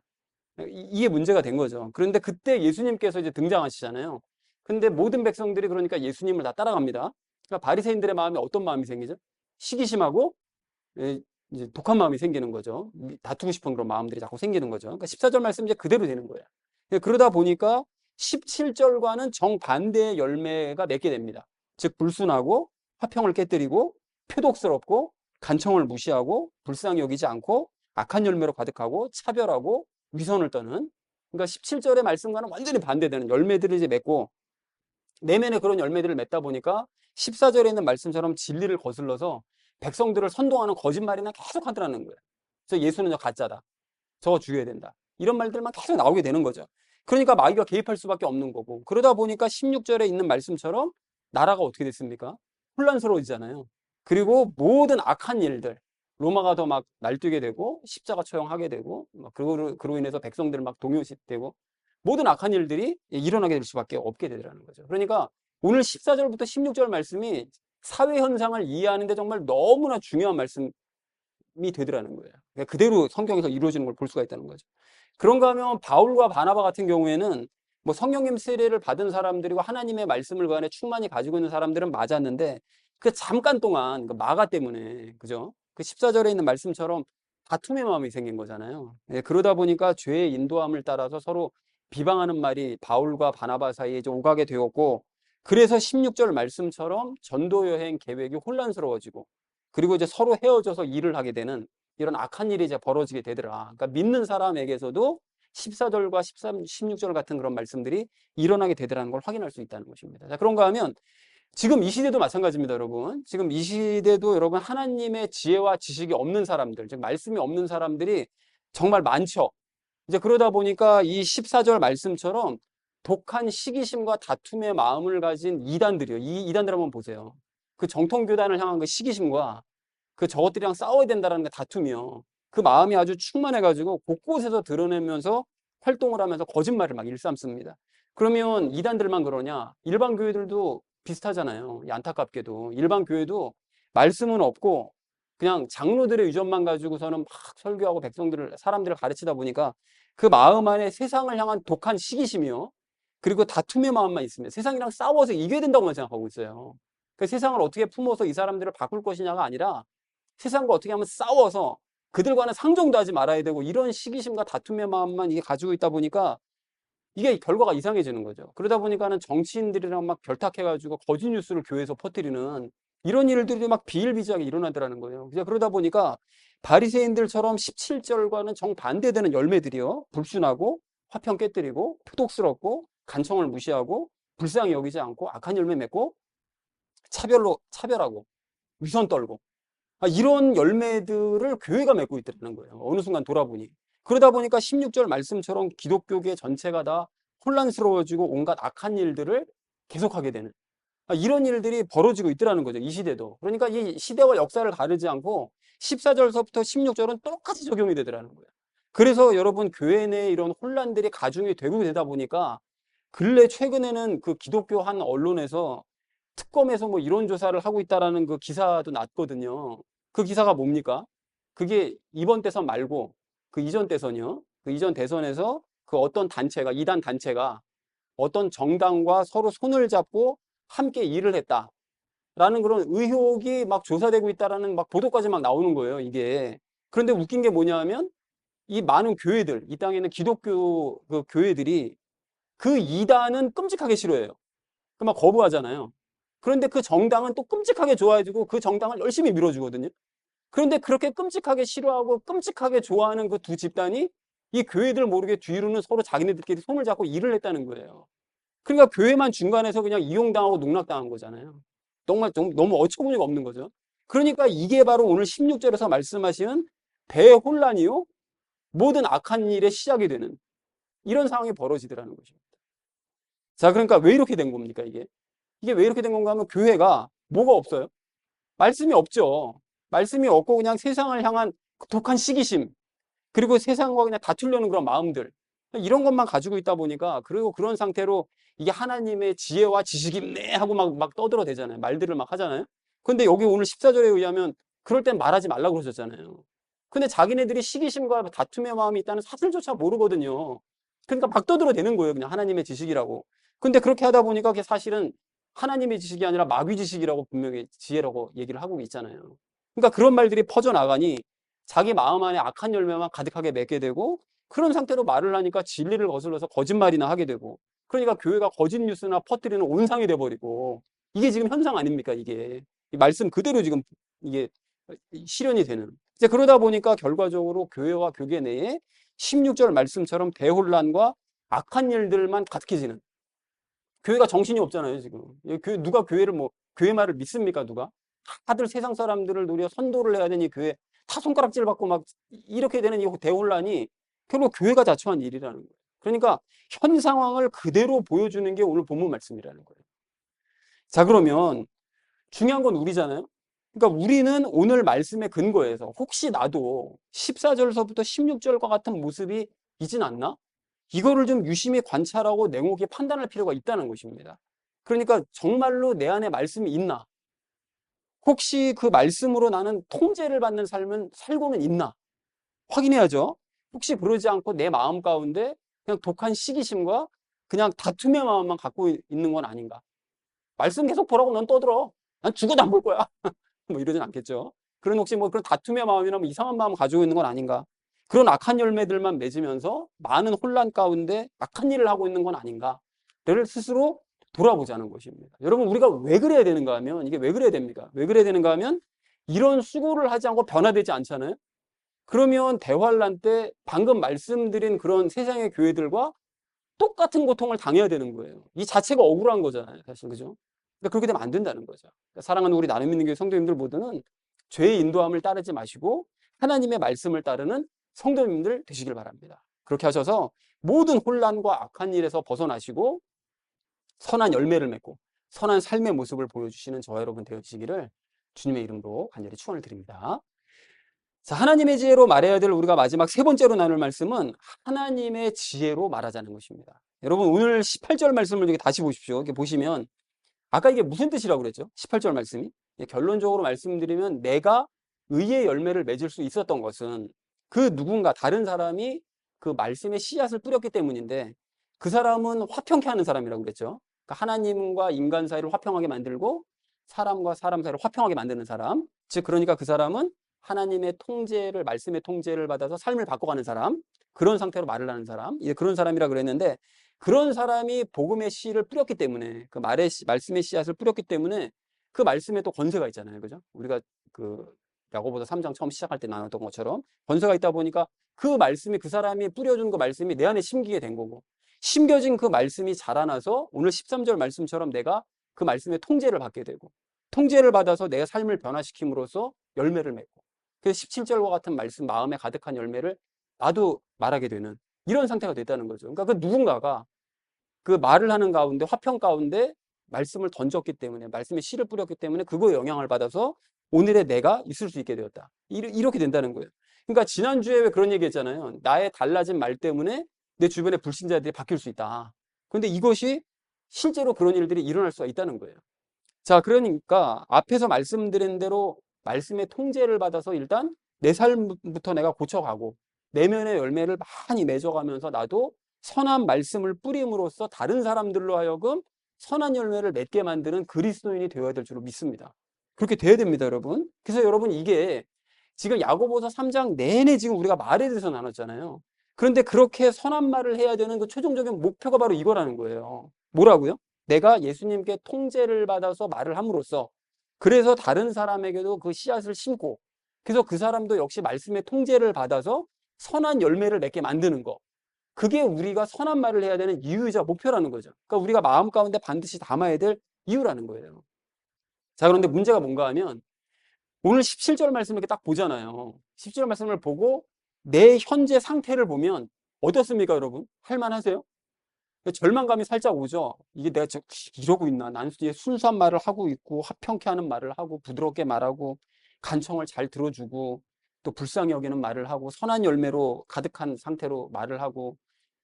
이게 문제가 된 거죠. 그런데 그때 예수님께서 이제 등장하시잖아요. 근데 모든 백성들이 그러니까 예수님을 다 따라갑니다. 그러니까 바리새인들의 마음에 어떤 마음이 생기죠? 시기심하고 이제 독한 마음이 생기는 거죠. 다투고 싶은 그런 마음들이 자꾸 생기는 거죠. 그러니까 14절 말씀 이제 그대로 되는 거예요. 그러다 보니까 17절과는 정반대의 열매가 맺게 됩니다. 즉 불순하고 화평을 깨뜨리고 표독스럽고 간청을 무시하고 불쌍히 여기지 않고 악한 열매로 가득하고 차별하고 위선을 떠는, 그러니까 17절의 말씀과는 완전히 반대되는 열매들을 이제 맺고, 내면에 그런 열매들을 맺다 보니까 14절에 있는 말씀처럼 진리를 거슬러서 백성들을 선동하는 거짓말이나 계속 하더라는 거예요. 그래서 예수는 가짜다, 저거 죽여야 된다, 이런 말들만 계속 나오게 되는 거죠. 그러니까 마귀가 개입할 수밖에 없는 거고, 그러다 보니까 16절에 있는 말씀처럼 나라가 어떻게 됐습니까? 혼란스러워지잖아요. 그리고 모든 악한 일들, 로마가 더 막 날뛰게 되고 십자가 처형하게 되고, 그로 인해서 백성들 막 동요시되고 모든 악한 일들이 일어나게 될 수밖에 없게 되더라는 거죠. 그러니까 오늘 14절부터 16절 말씀이 사회 현상을 이해하는 데 정말 너무나 중요한 말씀이 되더라는 거예요. 그러니까 그대로 성경에서 이루어지는 걸 볼 수가 있다는 거죠. 그런가 하면 바울과 바나바 같은 경우에는 뭐 성령님 세례를 받은 사람들이고 하나님의 말씀을 그 안에 충만히 가지고 있는 사람들은 맞았는데, 그 잠깐 동안 그 마가 때문에, 그죠? 그 14절에 있는 말씀처럼 다툼의 마음이 생긴 거잖아요. 예, 그러다 보니까 죄의 인도함을 따라서 서로 비방하는 말이 바울과 바나바 사이에 이제 오가게 되었고, 그래서 16절 말씀처럼 전도 여행 계획이 혼란스러워지고, 그리고 이제 서로 헤어져서 일을 하게 되는 이런 악한 일이 이제 벌어지게 되더라. 그러니까 믿는 사람에게서도 14절과 13, 16절 같은 그런 말씀들이 일어나게 되더라는 걸 확인할 수 있다는 것입니다. 자, 그런가 하면 지금 이 시대도 마찬가지입니다, 여러분. 지금 이 시대도 여러분 하나님의 지혜와 지식이 없는 사람들, 즉 말씀이 없는 사람들이 정말 많죠. 이제 그러다 보니까 이 14절 말씀처럼 독한 시기심과 다툼의 마음을 가진 이단들이요. 이 이단들 한번 보세요. 그 정통교단을 향한 그 시기심과 그 저것들이랑 싸워야 된다는 그 다툼이요. 그 마음이 아주 충만해가지고 곳곳에서 드러내면서 활동을 하면서 거짓말을 막 일삼습니다. 그러면 이단들만 그러냐? 일반 교회들도 비슷하잖아요. 안타깝게도. 일반 교회도 말씀은 없고 그냥 장로들의 유전만 가지고서는 막 설교하고 사람들을 가르치다 보니까 그 마음 안에 세상을 향한 독한 시기심이요. 그리고 다툼의 마음만 있습니다. 세상이랑 싸워서 이겨야 된다고만 생각하고 있어요. 그 세상을 어떻게 품어서 이 사람들을 바꿀 것이냐가 아니라 세상과 어떻게 하면 싸워서 그들과는 상종도 하지 말아야 되고, 이런 시기심과 다툼의 마음만 이게 가지고 있다 보니까 이게 결과가 이상해지는 거죠. 그러다 보니까는 정치인들이랑 막 결탁해가지고 거짓 뉴스를 교회에서 퍼뜨리는 이런 일들이 막 비일비재하게 일어나더라는 거예요. 그러다 보니까 바리새인들처럼 17절과는 정반대되는 열매들이요. 불순하고 화평 깨뜨리고 표독스럽고 간청을 무시하고 불쌍히 여기지 않고 악한 열매 맺고 차별하고 위선 떨고, 이런 열매들을 교회가 맺고 있다는 거예요. 어느 순간 돌아보니. 그러다 보니까 16절 말씀처럼 기독교계 전체가 다 혼란스러워지고 온갖 악한 일들을 계속하게 되는, 이런 일들이 벌어지고 있더라는 거죠. 이 시대도. 그러니까 이 시대와 역사를 가르지 않고 14절서부터 16절은 똑같이 적용이 되더라는 거예요. 그래서 여러분 교회 내에 이런 혼란들이 가중이 되고 되다 보니까 근래 최근에는 그 기독교 한 언론에서 특검에서 뭐 이론 조사를 하고 있다라는 그 기사도 났거든요. 그 기사가 뭡니까? 그게 이번 대선 말고 그 이전 대선이요. 그 이전 대선에서 그 어떤 단체가, 이단 단체가 어떤 정당과 서로 손을 잡고 함께 일을 했다라는 그런 의혹이 막 조사되고 있다라는 막 보도까지 막 나오는 거예요, 이게. 그런데 웃긴 게 뭐냐 하면 이 많은 교회들, 이 땅에 있는 기독교 그 교회들이 그 이단은 끔찍하게 싫어해요. 그 막 거부하잖아요. 그런데 그 정당은 또 끔찍하게 좋아해주고 그 정당을 열심히 밀어주거든요. 그런데 그렇게 끔찍하게 싫어하고 끔찍하게 좋아하는 그 두 집단이 이 교회들 모르게 뒤로는 서로 자기네들끼리 손을 잡고 일을 했다는 거예요. 그러니까 교회만 중간에서 그냥 이용당하고 농락당한 거잖아요. 정말 너무 어처구니가 없는 거죠. 그러니까 이게 바로 오늘 16절에서 말씀하시는 대혼란이요, 모든 악한 일의 시작이 되는 이런 상황이 벌어지더라는 것입니다. 자, 그러니까 왜 이렇게 된 겁니까, 이게? 이게 왜 이렇게 된 건가 하면 교회가 뭐가 없어요? 말씀이 없죠. 말씀이 없고 그냥 세상을 향한 독한 시기심, 그리고 세상과 그냥 다투려는 그런 마음들, 이런 것만 가지고 있다 보니까, 그리고 그런 상태로 이게 하나님의 지혜와 지식이네 하고 막 떠들어대잖아요. 말들을 막 하잖아요. 근데 여기 오늘 14절에 의하면 그럴 땐 말하지 말라고 그러셨잖아요. 근데 자기네들이 시기심과 다툼의 마음이 있다는 사실조차 모르거든요. 그러니까 막 떠들어대는 거예요. 그냥 하나님의 지식이라고. 근데 그렇게 하다 보니까 그게 사실은 하나님의 지식이 아니라 마귀 지식이라고 분명히 지혜라고 얘기를 하고 있잖아요. 그러니까 그런 말들이 퍼져나가니 자기 마음 안에 악한 열매만 가득하게 맺게 되고, 그런 상태로 말을 하니까 진리를 거슬러서 거짓말이나 하게 되고, 그러니까 교회가 거짓 뉴스나 퍼뜨리는 온상이 돼버리고, 이게 지금 현상 아닙니까, 이게. 이 말씀 그대로 지금 이게 실현이 되는. 이제 그러다 보니까 결과적으로 교회와 교계 내에 16절 말씀처럼 대혼란과 악한 일들만 가득해지는. 교회가 정신이 없잖아요, 지금. 누가 교회를 교회 말을 믿습니까, 누가? 다들 세상 사람들을 노려 선도를 해야 되니 교회 다 손가락질 받고 막 이렇게 되는 이 대혼란이 결국 교회가 자초한 일이라는 거예요. 그러니까 현 상황을 그대로 보여주는 게 오늘 본문 말씀이라는 거예요. 자, 그러면 중요한 건 우리잖아요. 그러니까 우리는 오늘 말씀의 근거에서 혹시 나도 14절서부터 16절과 같은 모습이 있진 않나? 이거를 좀 유심히 관찰하고 냉혹히 판단할 필요가 있다는 것입니다. 그러니까 정말로 내 안에 말씀이 있나? 혹시 그 말씀으로 나는 통제를 받는 삶은 살고는 있나? 확인해야죠. 혹시 그러지 않고 내 마음 가운데 그냥 독한 시기심과 그냥 다툼의 마음만 갖고 있는 건 아닌가? 말씀 계속 보라고 넌 떠들어. 난 죽어도 안 볼 거야. 뭐 이러진 않겠죠. 그런 혹시 그런 다툼의 마음이나 이상한 마음 가지고 있는 건 아닌가? 그런 악한 열매들만 맺으면서 많은 혼란 가운데 악한 일을 하고 있는 건 아닌가를 스스로 돌아보자는 것입니다. 여러분, 우리가 왜 그래야 되는가 하면, 이게 왜 그래야 됩니까? 왜 그래야 되는가 하면 이런 수고를 하지 않고 변화되지 않잖아요. 그러면 대환란 때 방금 말씀드린 그런 세상의 교회들과 똑같은 고통을 당해야 되는 거예요. 이 자체가 억울한 거잖아요, 사실. 그죠? 그러니까 그렇게 되면 안 된다는 거죠. 그러니까 사랑하는 우리 나눔 있는 교회 성도님들 모두는 죄의 인도함을 따르지 마시고 하나님의 말씀을 따르는 성도님들 되시길 바랍니다. 그렇게 하셔서 모든 혼란과 악한 일에서 벗어나시고 선한 열매를 맺고 선한 삶의 모습을 보여주시는 저와 여러분 되어주시기를 주님의 이름으로 간절히 축원을 드립니다. 자, 하나님의 지혜로 말해야 될 우리가 마지막 세 번째로 나눌 말씀은 하나님의 지혜로 말하자는 것입니다. 여러분, 오늘 18절 말씀을 이렇게 다시 보십시오. 이렇게 보시면 아까 이게 무슨 뜻이라고 그랬죠? 18절 말씀이. 결론적으로 말씀드리면 내가 의의 열매를 맺을 수 있었던 것은 그 누군가 다른 사람이 그 말씀의 씨앗을 뿌렸기 때문인데 그 사람은 화평케 하는 사람이라고 그랬죠. 그러니까 하나님과 인간 사이를 화평하게 만들고 사람과 사람 사이를 화평하게 만드는 사람. 즉 그러니까 그 사람은 하나님의 통제를 말씀의 통제를 받아서 삶을 바꿔가는 사람. 그런 상태로 말을 하는 사람. 이제 그런 사람이라 그랬는데 그런 사람이 복음의 씨를 뿌렸기 때문에 그 말씀의 씨앗을 뿌렸기 때문에 그 말씀에 또 권세가 있잖아요. 그죠? 우리가 그 야고보서 3장 처음 시작할 때 나눴던 것처럼 권세가 있다 보니까 그 말씀이 그 사람이 뿌려준 그 말씀이 내 안에 심기게 된 거고 심겨진 그 말씀이 자라나서 오늘 13절 말씀처럼 내가 그 말씀의 통제를 받게 되고 통제를 받아서 내 삶을 변화시킴으로써 열매를 맺고 그래서 17절과 같은 말씀 마음에 가득한 열매를 나도 말하게 되는 이런 상태가 됐다는 거죠. 그러니까 그 누군가가 그 말을 하는 가운데 화평 가운데 말씀을 던졌기 때문에 말씀의 씨를 뿌렸기 때문에 그거에 영향을 받아서 오늘의 내가 있을 수 있게 되었다. 이렇게 된다는 거예요. 그러니까 지난주에 왜 그런 얘기 했잖아요. 나의 달라진 말 때문에 내 주변의 불신자들이 바뀔 수 있다. 그런데 이것이 실제로 그런 일들이 일어날 수가 있다는 거예요. 자, 그러니까 앞에서 말씀드린 대로 말씀의 통제를 받아서 일단 내 삶부터 내가 고쳐가고 내면의 열매를 많이 맺어가면서 나도 선한 말씀을 뿌림으로써 다른 사람들로 하여금 선한 열매를 맺게 만드는 그리스도인이 되어야 될 줄로 믿습니다. 그렇게 돼야 됩니다, 여러분. 그래서 여러분 이게 지금 야고보서 3장 내내 지금 우리가 말에 대해서 나눴잖아요. 그런데 그렇게 선한 말을 해야 되는 그 최종적인 목표가 바로 이거라는 거예요. 뭐라고요? 내가 예수님께 통제를 받아서 말을 함으로써 그래서 다른 사람에게도 그 씨앗을 심고 그래서 그 사람도 역시 말씀의 통제를 받아서 선한 열매를 맺게 만드는 거. 그게 우리가 선한 말을 해야 되는 이유이자 목표라는 거죠. 그러니까 우리가 마음 가운데 반드시 담아야 될 이유라는 거예요. 자, 그런데 문제가 뭔가 하면 오늘 17절 말씀을 이렇게 딱 보잖아요. 17절 말씀을 보고 내 현재 상태를 보면 어떻습니까, 여러분? 할만하세요? 절망감이 살짝 오죠. 이게 내가 이러고 있나? 나는 순수한 말을 하고 있고 화평케 하는 말을 하고 부드럽게 말하고 간청을 잘 들어주고 또 불쌍히 여기는 말을 하고 선한 열매로 가득한 상태로 말을 하고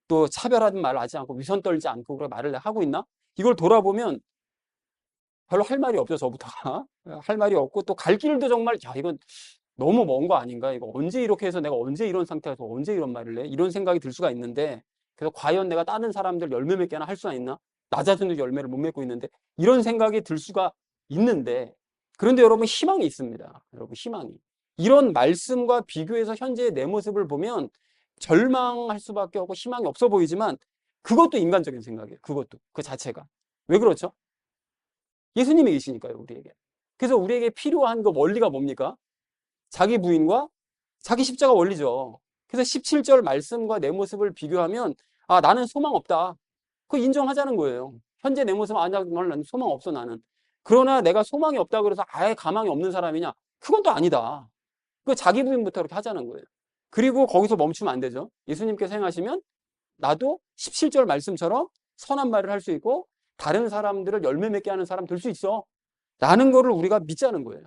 또 차별하는 말을 하지 않고 위선 떨지 않고 그런 말을 하고 있나? 이걸 돌아보면 별로 할 말이 없죠, 저부터가. 할 말이 없고 또 갈 길도 정말 이건 너무 먼 거 아닌가? 이거 언제 이렇게 해서 내가 언제 이런 상태에서 언제 이런 말을 해? 이런 생각이 들 수가 있는데 그래서 과연 내가 다른 사람들 열매 맺게 하나 할 수가 있나? 나 자신도 열매를 못 맺고 있는데 이런 생각이 들 수가 있는데 그런데 여러분 희망이 있습니다. 여러분 희망이. 이런 말씀과 비교해서 현재의 내 모습을 보면 절망할 수밖에 없고 희망이 없어 보이지만 그것도 인간적인 생각이에요. 그것도 그 자체가. 왜 그렇죠? 예수님이 계시니까요, 우리에게. 그래서 우리에게 필요한 그 원리가 뭡니까? 자기 부인과 자기 십자가 원리죠. 그래서 17절 말씀과 내 모습을 비교하면 아, 나는 소망 없다. 그거 인정하자는 거예요. 현재 내 모습 아니야, 난 소망 없어 나는. 그러나 내가 소망이 없다 그래서 아예 가망이 없는 사람이냐? 그건 또 아니다. 그 자기 부인부터 이렇게 하자는 거예요. 그리고 거기서 멈추면 안 되죠. 예수님께서 행하시면 나도 17절 말씀처럼 선한 말을 할 수 있고 다른 사람들을 열매 맺게 하는 사람 될 수 있어. 라는 거를 우리가 믿자는 거예요.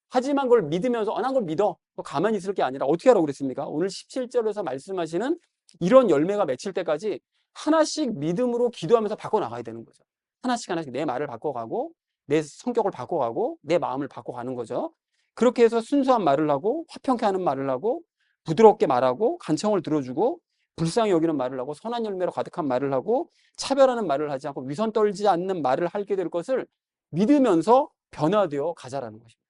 하지만 그걸 믿으면서 난 그걸 믿어. 가만히 있을 게 아니라 어떻게 하라고 그랬습니까? 오늘 17절에서 말씀하시는 이런 열매가 맺힐 때까지 하나씩 믿음으로 기도하면서 바꿔나가야 되는 거죠. 하나씩 하나씩 내 말을 바꿔가고 내 성격을 바꿔가고 내 마음을 바꿔가는 거죠. 그렇게 해서 순수한 말을 하고 화평케 하는 말을 하고 부드럽게 말하고 간청을 들어주고 불쌍히 여기는 말을 하고 선한 열매로 가득한 말을 하고 차별하는 말을 하지 않고 위선 떨지 않는 말을 하게 될 것을 믿으면서 변화되어 가자라는 것입니다.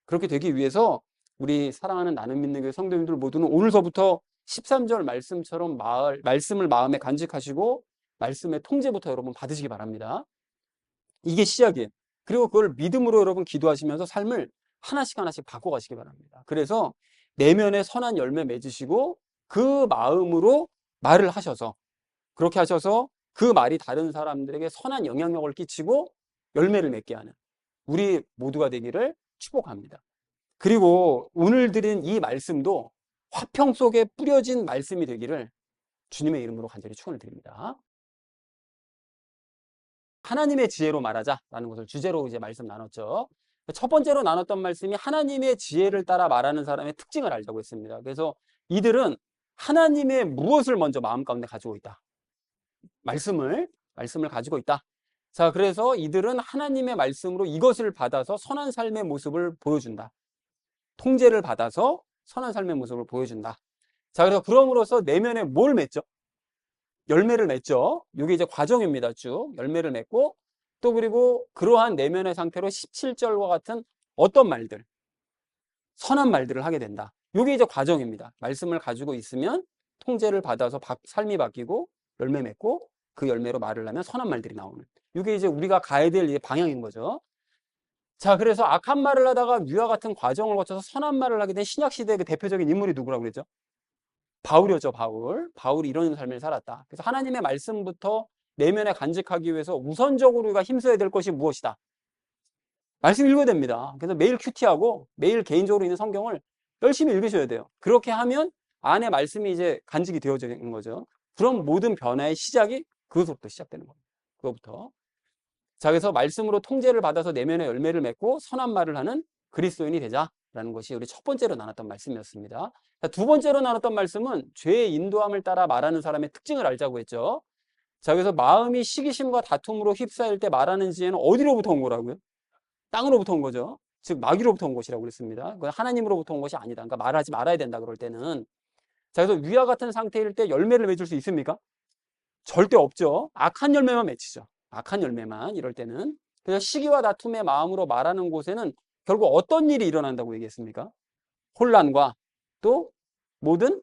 그렇게 되기 위해서 우리 사랑하는 나는 믿는 교회 성도님들 모두는 오늘서부터 13절 말씀처럼 말씀을 마음에 간직하시고 말씀의 통제부터 여러분 받으시기 바랍니다. 이게 시작이에요. 그리고 그걸 믿음으로 여러분 기도하시면서 삶을 하나씩 하나씩 바꿔가시기 바랍니다. 그래서 내면에 선한 열매 맺으시고 그 마음으로 말을 하셔서 그렇게 하셔서 그 말이 다른 사람들에게 선한 영향력을 끼치고 열매를 맺게 하는 우리 모두가 되기를 축복합니다. 그리고 오늘 드린 이 말씀도 화평 속에 뿌려진 말씀이 되기를 주님의 이름으로 간절히 축원을 드립니다. 하나님의 지혜로 말하자라는 것을 주제로 이제 말씀 나눴죠. 첫 번째로 나눴던 말씀이 하나님의 지혜를 따라 말하는 사람의 특징을 알자고 했습니다. 그래서 이들은 하나님의 무엇을 먼저 마음 가운데 가지고 있다. 말씀을 가지고 있다. 자, 그래서 이들은 하나님의 말씀으로 이것을 받아서 선한 삶의 모습을 보여준다. 통제를 받아서 선한 삶의 모습을 보여준다. 자, 그래서 그럼으로써 내면에 뭘 맺죠? 열매를 맺죠. 이게 이제 과정입니다. 쭉 열매를 맺고 또 그리고 그러한 내면의 상태로 17절과 같은 어떤 말들, 선한 말들을 하게 된다. 이게 이제 과정입니다. 말씀을 가지고 있으면 통제를 받아서 삶이 바뀌고 열매 맺고 그 열매로 말을 하면 선한 말들이 나오는. 이게 이제 우리가 가야 될 방향인 거죠. 자, 그래서 악한 말을 하다가 위와 같은 과정을 거쳐서 선한 말을 하게 된 신약시대의 그 대표적인 인물이 누구라고 그랬죠? 바울이었죠, 바울. 바울이 이런 삶을 살았다. 그래서 하나님의 말씀부터 내면에 간직하기 위해서 우선적으로 우리가 힘써야 될 것이 무엇이다? 말씀 읽어야 됩니다. 그래서 매일 큐티하고 매일 개인적으로 있는 성경을 열심히 읽으셔야 돼요. 그렇게 하면 안에 말씀이 이제 간직이 되어지는 거죠. 그럼 모든 변화의 시작이 그것부터 시작되는 겁니다. 그것부터. 자, 그래서 말씀으로 통제를 받아서 내면의 열매를 맺고 선한 말을 하는 그리스도인이 되자라는 것이 우리 첫 번째로 나눴던 말씀이었습니다. 자, 두 번째로 나눴던 말씀은 죄의 인도함을 따라 말하는 사람의 특징을 알자고 했죠. 자, 그래서 마음이 시기심과 다툼으로 휩싸일 때 말하는 지혜는 어디로부터 온 거라고요? 땅으로부터 온 거죠. 즉 마귀로부터 온 것이라고 그랬습니다. 그건 하나님으로부터 온 것이 아니다. 그러니까 말하지 말아야 된다 그럴 때는. 자, 그래서 위와 같은 상태일 때 열매를 맺을 수 있습니까? 절대 없죠. 악한 열매만 맺히죠. 악한 열매만 이럴 때는. 그래서 시기와 다툼의 마음으로 말하는 곳에는 결국 어떤 일이 일어난다고 얘기했습니까? 혼란과 또 모든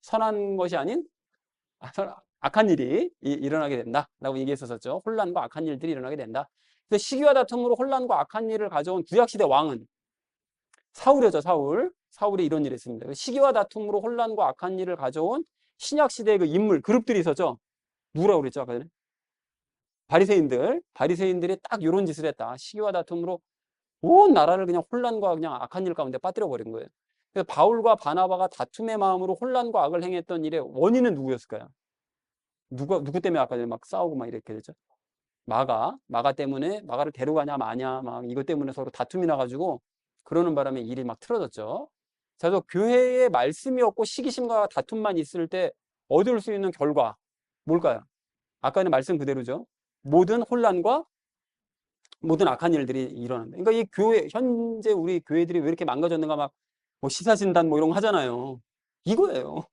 선한 것이 아닌 악한 일이 일어나게 된다라고 얘기했었죠. 혼란과 악한 일들이 일어나게 된다. 그래서 시기와 다툼으로 혼란과 악한 일을 가져온 구약시대 왕은 사울이었죠. 사울이 이런 일을 했습니다. 시기와 다툼으로 혼란과 악한 일을 가져온 신약시대의 그 인물, 그룹들이 있었죠. 누구라고 그랬죠? 아까 전에? 바리새인들이 딱 이런 짓을 했다. 시기와 다툼으로 온 나라를 그냥 혼란과 그냥 악한 일 가운데 빠뜨려 버린 거예요. 그래서 바울과 바나바가 다툼의 마음으로 혼란과 악을 행했던 일의 원인은 누구였을까요? 누구 때문에 아까 전에 막 싸우고 막 이렇게 됐죠? 마가 때문에 마가를 데려가냐 마냐 막 이것 때문에 서로 다툼이 나가지고 그러는 바람에 일이 막 틀어졌죠. 자, 그래서 교회에 말씀이 없고 시기심과 다툼만 있을 때 얻을 수 있는 결과 뭘까요? 아까는 말씀 그대로죠. 모든 혼란과 모든 악한 일들이 일어난다. 그러니까 이 교회, 현재 우리 교회들이 왜 이렇게 망가졌는가 막 뭐 시사진단 뭐 이런 거 하잖아요. 이거예요.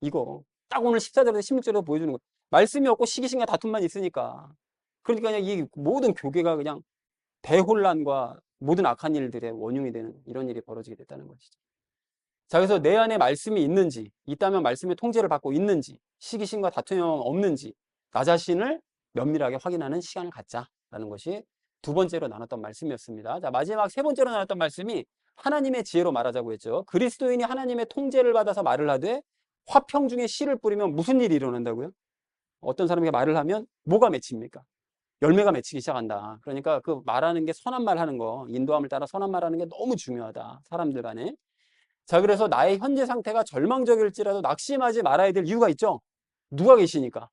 이거. 딱 오늘 14절에서 16절에서 보여주는 거. 말씀이 없고 시기심과 다툼만 있으니까. 그러니까 그냥 이 모든 교계가 그냥 대혼란과 모든 악한 일들의 원흉이 되는 이런 일이 벌어지게 됐다는 것이죠. 자, 그래서 내 안에 말씀이 있는지, 있다면 말씀의 통제를 받고 있는지, 시기심과 다툼이 없는지, 나 자신을 면밀하게 확인하는 시간을 갖자라는 것이 두 번째로 나눴던 말씀이었습니다. 자, 마지막 세 번째로 나눴던 말씀이 하나님의 지혜로 말하자고 했죠. 그리스도인이 하나님의 통제를 받아서 말을 하되 화평 중에 씨를 뿌리면 무슨 일이 일어난다고요? 어떤 사람에게 말을 하면 뭐가 맺힙니까? 열매가 맺히기 시작한다. 그러니까 그 말하는 게 선한 말 하는 거, 인도함을 따라 선한 말 하는 게 너무 중요하다. 사람들 간에. 자, 그래서 나의 현재 상태가 절망적일지라도 낙심하지 말아야 될 이유가 있죠. 누가 계시니까?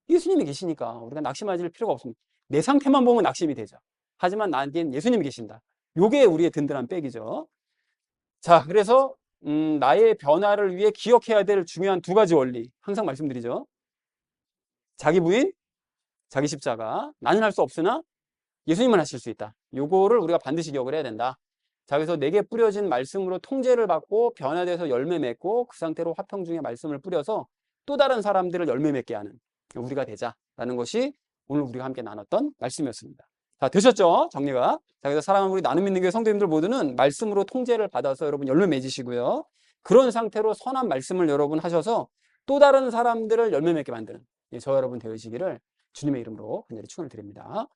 예수님이 계시니까 우리가 낙심하실 필요가 없습니다. 내 상태만 보면 낙심이 되죠. 하지만 나한테는 예수님이 계신다. 요게 우리의 든든한 백이죠. 자, 그래서 나의 변화를 위해 기억해야 될 중요한 두 가지 원리 항상 말씀드리죠. 자기 부인, 자기 십자가. 나는 할 수 없으나 예수님은 하실 수 있다. 요거를 우리가 반드시 기억을 해야 된다. 자, 그래서 내게 뿌려진 말씀으로 통제를 받고 변화돼서 열매 맺고 그 상태로 화평 중에 말씀을 뿌려서 또 다른 사람들을 열매 맺게 하는 우리가 되자라는 것이 오늘 우리가 함께 나눴던 말씀이었습니다. 자, 되셨죠? 정리가. 자, 그래서 사랑하는 우리 나눔 있는 교회 성도님들 모두는 말씀으로 통제를 받아서 여러분 열매 맺으시고요. 그런 상태로 선한 말씀을 여러분 하셔서 또 다른 사람들을 열매 맺게 만드는 저 여러분 되시기를 주님의 이름으로 간절히 축원을 드립니다.